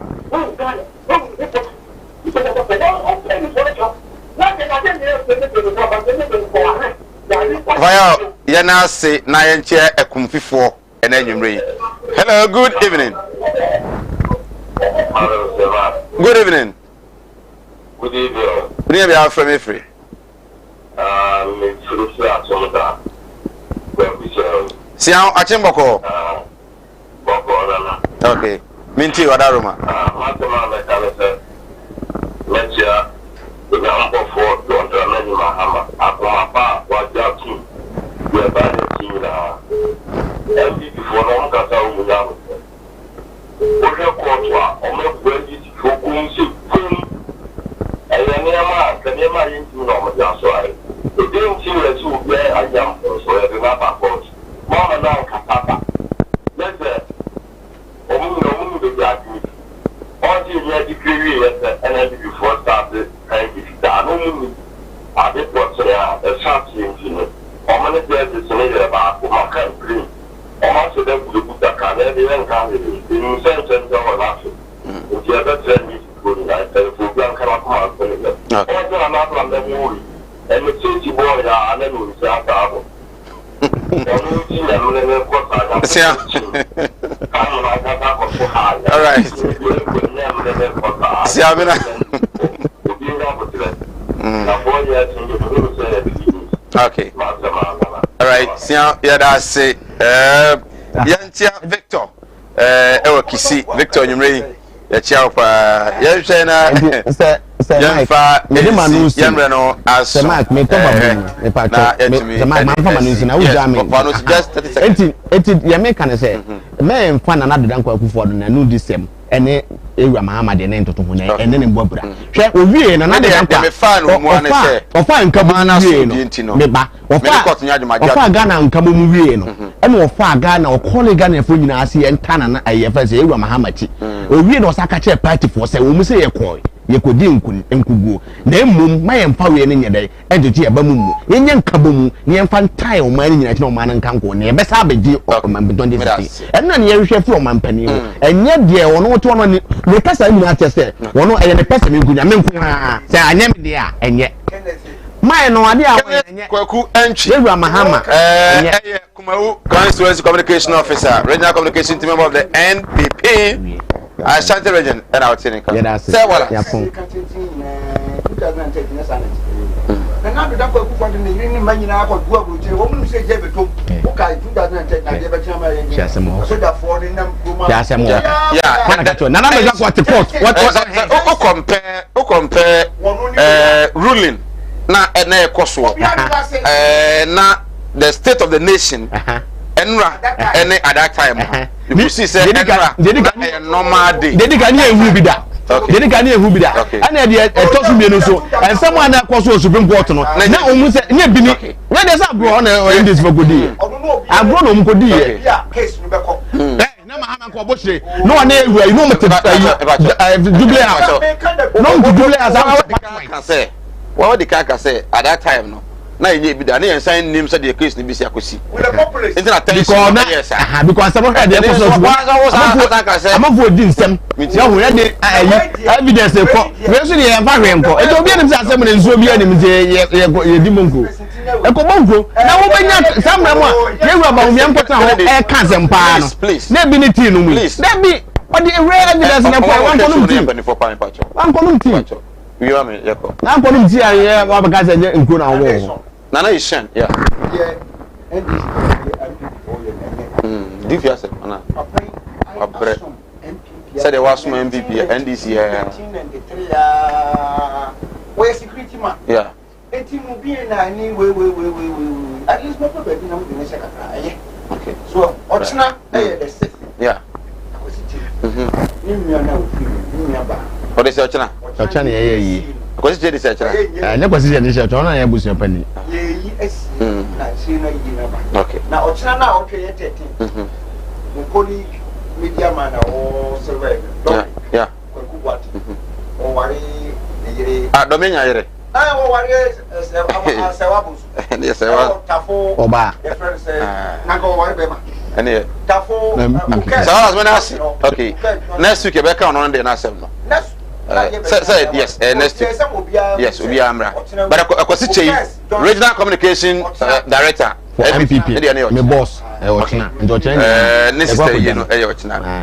Vaya yana se na yenche ekumfifo ena nwumre. Hello, good evening. Good evening. Good evening. Good evening, from Efri. It's Lucia Sonda. When we Sian Achimboko. Okay. Minti Wadaruma. Let's the number 4 to Andrani Mahama. Akuma Wajaki. We are bad at Tina. And before long, Kata Umuyamu. Oje Kotwa, Omo Bweji, Fokunsi, Kun. And Kanyama into Norma Jaswai. The didn't see that you were a young person, so I did not approach. Mama now, Katapa. Let's say, Omu the Jackie. All the year degree and before started, and if you don't I did what's a short thing. Omo said it's about Omaka and Green. Omo said that we put the Canadian and Canadian in the same of action. If you ever tell me to go to that, for Blanca, also another on the movie. And the city boy, and then we say, all right. Okay. All right. Yeah, that's it. Yantia Victor. Ewa Kisi Victor Nyumrei. Ya chiao pa. Ya chena. Yanfa. Yanreno as. Semak me to babu. Me pa to. Semak man fa manusi na uja me. Just 30 seconds. Enti ya me kan say. Me mfa na nado dan kwa kufu na nu disem. Ene Ewura Muhammad ene ntoto ho na ene ne mbobra. Hwe owie na nado dan kwa. Me fa no mu ane say. Ofa nkamu na wie no. Me ba. Ofa Ghana nkamu mu wie no. Ene ofa Ghana okole Ghana fo nyina ase entana na ayefa say Ewura Muhammad. Owie no saka che party for say wo mu say ye koy. Ye kodi nkuguo na emum ma ye mfa we ne nyedai ejeje ye ba mu yenye nkabo mu ne mfa ntai o ma ne nyina kina o ma ne nkanko ne be sa beji o ma betonde city enna ne ye hwehwe fu o ma mpani o enye de ono to ono ne pesa nyina atese ono eye ne pesa me gunya me nko ha se anya me de a enye mai no ade a enye Kwaku Entry Ewura Mahama enye Kumawu Constituency Communication Officer Regional Communication Team member of the NPP Ashanti region and our team. Say what? Yeah, 2013 Senate. And now the doctor who wanted the union money now got go to woman say David to okay 2010 I gave a chairman. Yes, so that for the number. Yes, yeah. Nana me got the port. What compare ruling na na ekoso. Na the state of the nation. Enra ene at that time. You see say Enra normal day. Dedi kan ehu bi da. Dedi kan ehu bi da. Ana de etosu bi no so. And someone na kwaso Supreme Court no. Na omu se nye bi ni. Na de say bro na in this for godi. Agro no mkodi e. Case no be ko. Na Mahama ko bohire. No na ehu ayi no mete double house. No double house. What the kaka say at that time no. Na yenye bi da na yen san nim say the case ni bi si akosi. Because some of the episodes I'm for din sem. Ya ho ya de evidence ko. We so dey eva hwe nko. E to bi anim say asem na nsuo bi anim ye di monko. E ko monko. Na wo benya samra mo a ye wura ba wo nkota ho e ka asem pa no. Na bi ni tea no mu. Na bi o the rare evidence na ko wan konum tea. We are me yako. Na konum tea ya wa ba ka say nko na wo. Nana is shen, yeah. Div yourself, Anna. Said there was some MVP, NDC, where security man. Yeah. At least my problem is okay. So, Ochna, yeah. What is Ochna? Ochna, yeah. Because it's a researcher. Never see any research on a bush penny. Okay. Now, Ochana, okay, media man or survey. Yeah. Or worry, Dominia. I worry, yes, I want Tafo, Oba, Nago, and here. Tafo, okay. Next week, Rebecca on the national. Say yes, next week. Yes, we are Amra. But I was Regional Communication Director for MPP. My boss.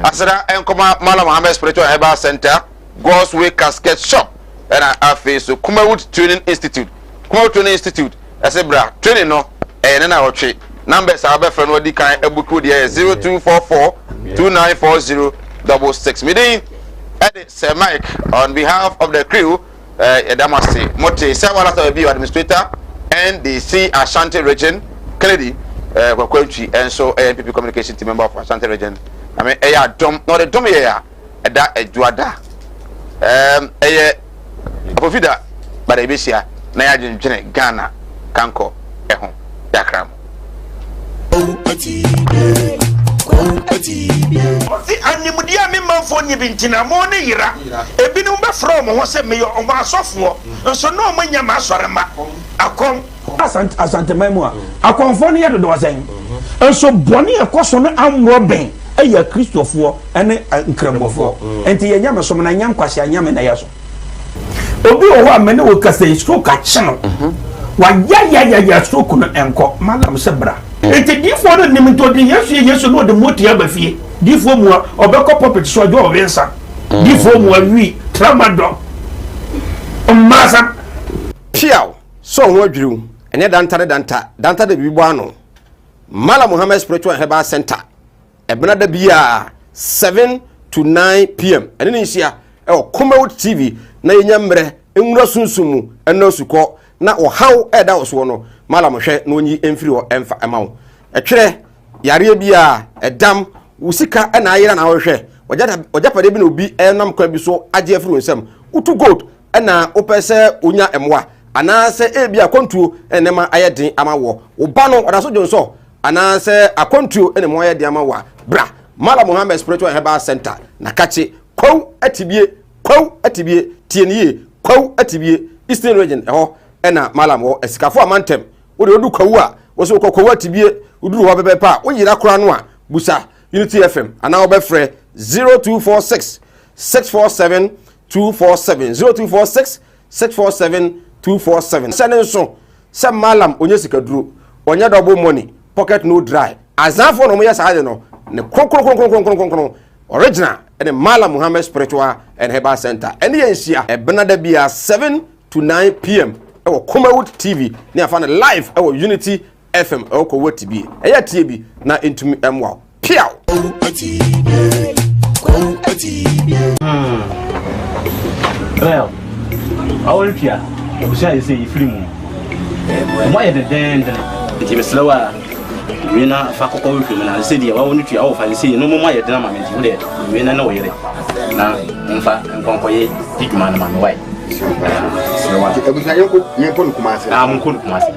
Asada Enkoma Malam Mohammed Spiritual Herbal Center, God's Way Casket Shop, and I face Kumawood Training Institute. Kumawood Training Institute. I said, bra, training no, and then I will trade. numbers are better no di kan ebuku de 0244 294066 meeting edit Sir Mike on behalf of the crew Edamasi Mote Sewala to be administrator NDC Ashanti region Kennedy Kwakwenchi and so ANPP communication team member of Ashanti region I mean dom no the dom here eda eduada Apofida but ebisia na ya dwene Ghana kanko ehon yakram Oti animudia me manfo nyi bintina mo ne yira ebinum be from ho se me yo o ma asofo nso no mo nya ma asorema akom asante mamu akonfo ne yedo do wasen nso bone ekoso no amro ben eya kristofo ene nkrembofo enti ye nya me so na nya nkwase anya me na yeso obi o ho amene wo kase stroke a chano wa ya stroke no enko malam sebra enti difo no nim to de yesu no de moti abafie difo mu obekọ puppet so ojo obensa difo mu awi tramadol masa piao so ho adwuru ene danta de bibo ano Mala Muhammad Spiritual Herbal Center ebena da bia 7 to 9 p.m. ene ni hia e Kumawood TV na yenya mre enwura sunsumu ena osuko na ohaw eda oso no Mala mohwe na onyi emfiri o emfa emawo etwere yare bia edam usika ena ayira na wohwe ojapade bi na obi enam kwa bi so age afiri onsam utu gold ena opese onya emwa anase ebia kontuo enema ayeden amawo oba no odaso jonso anase akontuo enema ayeden amawa bra Mala Muhammad Spiritual Herbal Center na kache kwaw atibie tienie kwaw atibie Eastern region eho ena Mala mo esikafo amantem wo de odu kwaw a wo so kwaw atibie uduru ho bebepa wo yira kora no a busa Unity FM ana wo befre 0246 647 247 0246 647 247 sene so se Malam onye sikaduro onye double money pocket no dry azafo no mo yesa no ne konkron original and Mala Muhammad Spiritual and Herbal Center and yensia ebenada bia 7 to 9 p.m. ewo Kumawood TV ne afana live ewo Unity FM ewo Kumawood TV eya tie bi na entumi emwa piao well all pia obusia say iflimu mo ye den nti meslewa wina fa kokko wifi na se dia wa woni tua wo fa se no mo ye den ma menti wole wina na wo yere na mfa nkonkoye diguma na ma no wai slewa ebusia yenko nukumase munko nukumase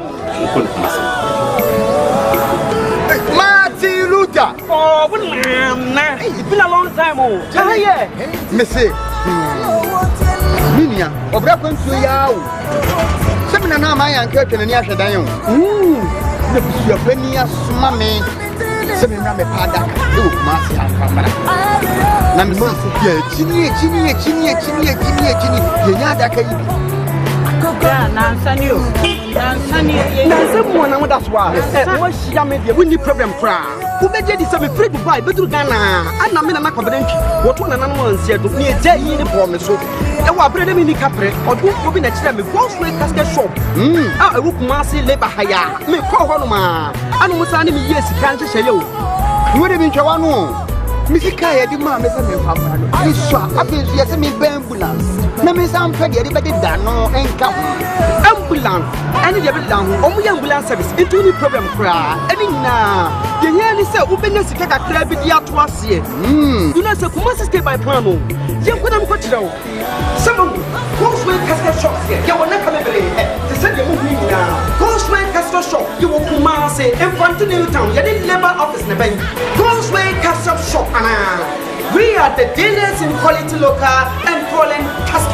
Martin Luther. Oh, it's been a long time. Oh, yeah. Missy. Minia, or Brapon to Yao. Seven na my uncle and Yasha Dayon. The Penia Smammy. Seven Rame Pada. Oh, Marcia Camara. Nammy, Chini. Yada Kayi. Someone that's why we need problem cry. Who made this a free to buy better Ghana? And I'm in a confidential. What one and one said to me, Jay in the promise. So, I will bring them in the capre or do open a chair with Wall Street casket shop. I will massy labor higher. Me call Honoma. I know what's an enemy. Yes, can't say you. You would have been Chawano. Missy Kaya, the man is a man. I saw a bit yes, me ambulance. Na me sam fed everybody dano and come ambulance any devil down only ambulance service into any problem cry any na the yearly say open the kaka crab dia to us here do not say come stay by plan you could am go down some Coastway casket shop here you will not come every to send you moving now Coastway casket shop you will come say in front of New Town you did labor office na bank Coastway casket shop we are the dealers in quality local and foreign caskets.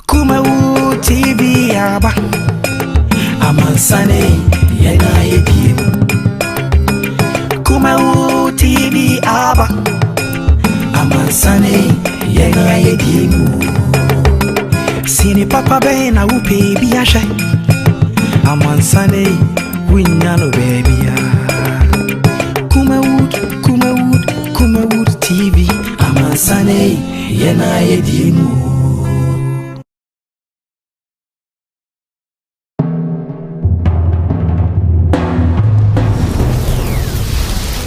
Kumawood TV aba Amansane yena yedie Kumawood TV aba Amansane yena yedie Sini papa be na upe bi ahwe Amansane winyano baby Kumawood TV Amansane yena yedie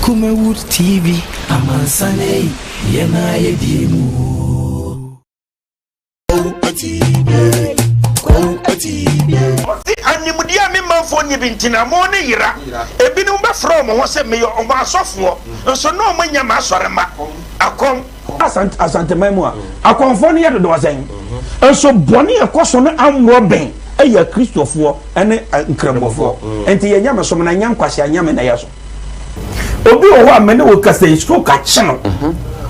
Kumawood TV, Amansane, Yana Yedimu. Animudia me manfo ni bintina mo ne yira ebinum be from ho se me yo omo asofo nso no mo nya ma asore ma akom asante memu akonfo ne yedo do wasen nso bone ekoso no amro ben eya kristofo ene nkrembofo enti ye nya me so na nya nkwase anya me na yeso obi o ho amene wo kasa stroke a chino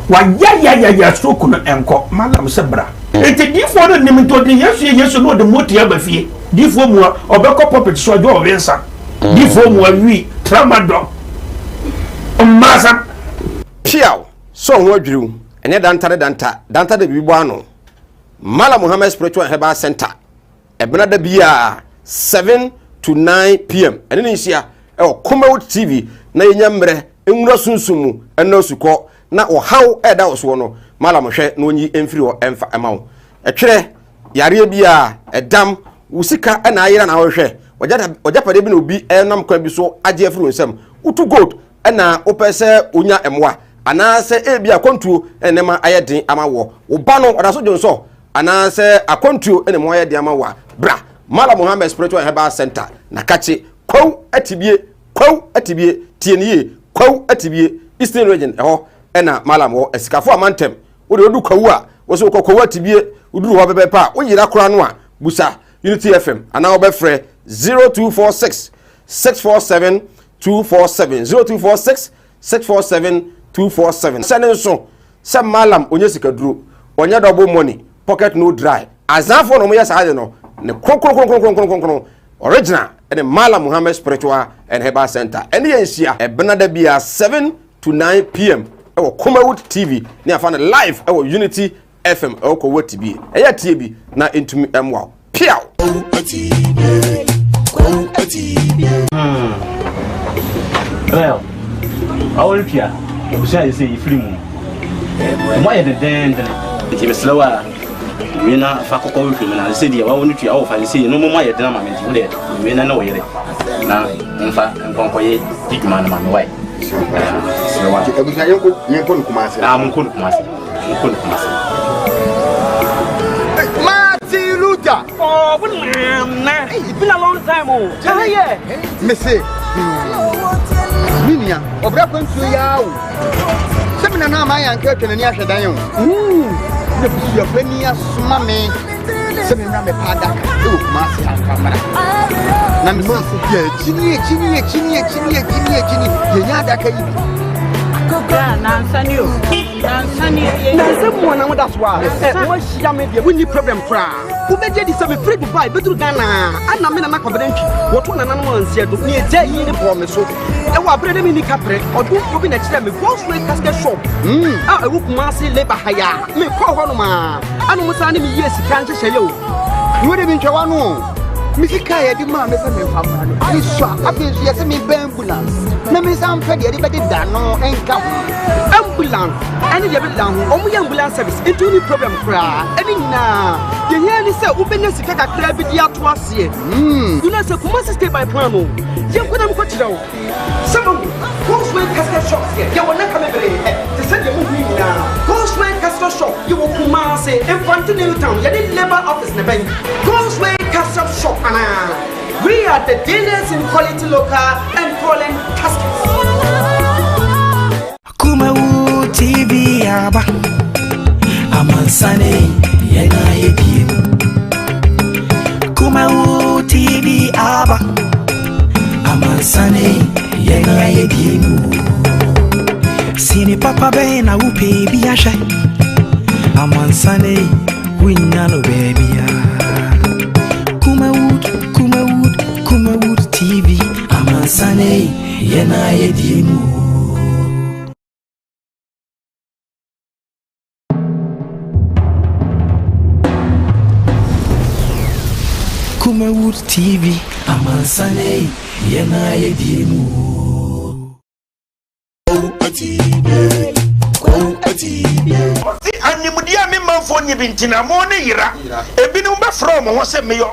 wa ya stroke no enko malam se bra enti difo no nim to de yesu no de motia ba fie difo mu obekọ puppet so jo wensa difo mu awi tramadol masa piao so ho adwiru ene danta de bibo ano Mala Muhammad Spiritual Herbal Center ebena da bia 7 to 9 p.m. ene ne nsia e Kumawood TV na yenya mre enwura sunsumu ena osuko na ohaw eda oso no Mala mohwe na onyi emfiri ho emfa emawo etwere yare bia edam usika ena ayira na hwehwe ojapade bi na obi enam kwa bi so age afiri nsem utu gold ena opese onya emwa anase ebi akontuo enema ayedin amawo oba no odaso jonso anase akontuo enema ayedin amawa bra Mala Muhammad Spiritual Herbal Center na kache kwaw atibie tieniye kwaw atibie Eastern Region eho ena Mala mo esikafo amantem wo de odu kwaw a wo so kwaw atibie uduru ho bebe pa wo yira kora no a busa Unity FM ana obefre 0246 647 247 0246 647 247 sene so se malam onye sikaduro onye double money pocket no dry azafo no mo yesa ade no ne kronkron original and Mala Muhammad Spiritual and Herbal Center ene yensia ebenada bia 7 to 9 p.m. ewo Kumawood TV ne afana live ewo Unity FM ewo ko watibi eya tie bi na entumi emwa piao well awolpia obusia yese yifiri mu mo ye den nti beslewa wina fa kokko wifiri na se dia wa wonu tua wo fa se no mo ye den ma menti wole wina na wo yere na mfa nkonkoye diguma na ma no wai beslewa ebusia yenko nkumase munko nkumase Oh, it's been a long time. Oh, yeah. Missy. Minia, or Brapon to Yao. 7 and a half, I can't tell any other than you. Your penny, mammy. 7 and a half, look, Master Camera. Nammy, Chini, Yada. Someone that's why we need problem cry. Who made this some free to buy better Ghana? And I'm in a confidential. What one animal said to me a day in the promise. And what bread in the capre or do open next time a grocery casket shop. I will massy labor hire. Me call one man. I know what's an yes, can't say you. You would have been Chawano. Missy Kaya, the man is a family. I saw a bit yes, me ambulance. No, Miss Ampedi, everybody done no and come. Ambulance, any of it down, only ambulance service, into the problem cry. Any now, you hear me say, open the second crab with the atlas here. You know, so must stay by Pramo. You couldn't put it out. Some Ghostway Castle Shop here, you will not come every day to send you moving now. Ghostway Castle Shop, you will come and say, in front of Newtown, you didn't labor office in the bank. Ghostway Castle Shop, we are the dealers in quality local and foreign caskets. Kumawood TV aba Amansane Yana Yedimu. Kumawood TV aba Amansane Yana Yedimu. Sini papa be na upe biasha Amansane winyano baby. Kumawood TV Amansane Yana Yedimu. Kumawood TV Amansane Yana Yedimu. Animudia me manfo ni bintina mo ne yira ebinum be from ho se me yo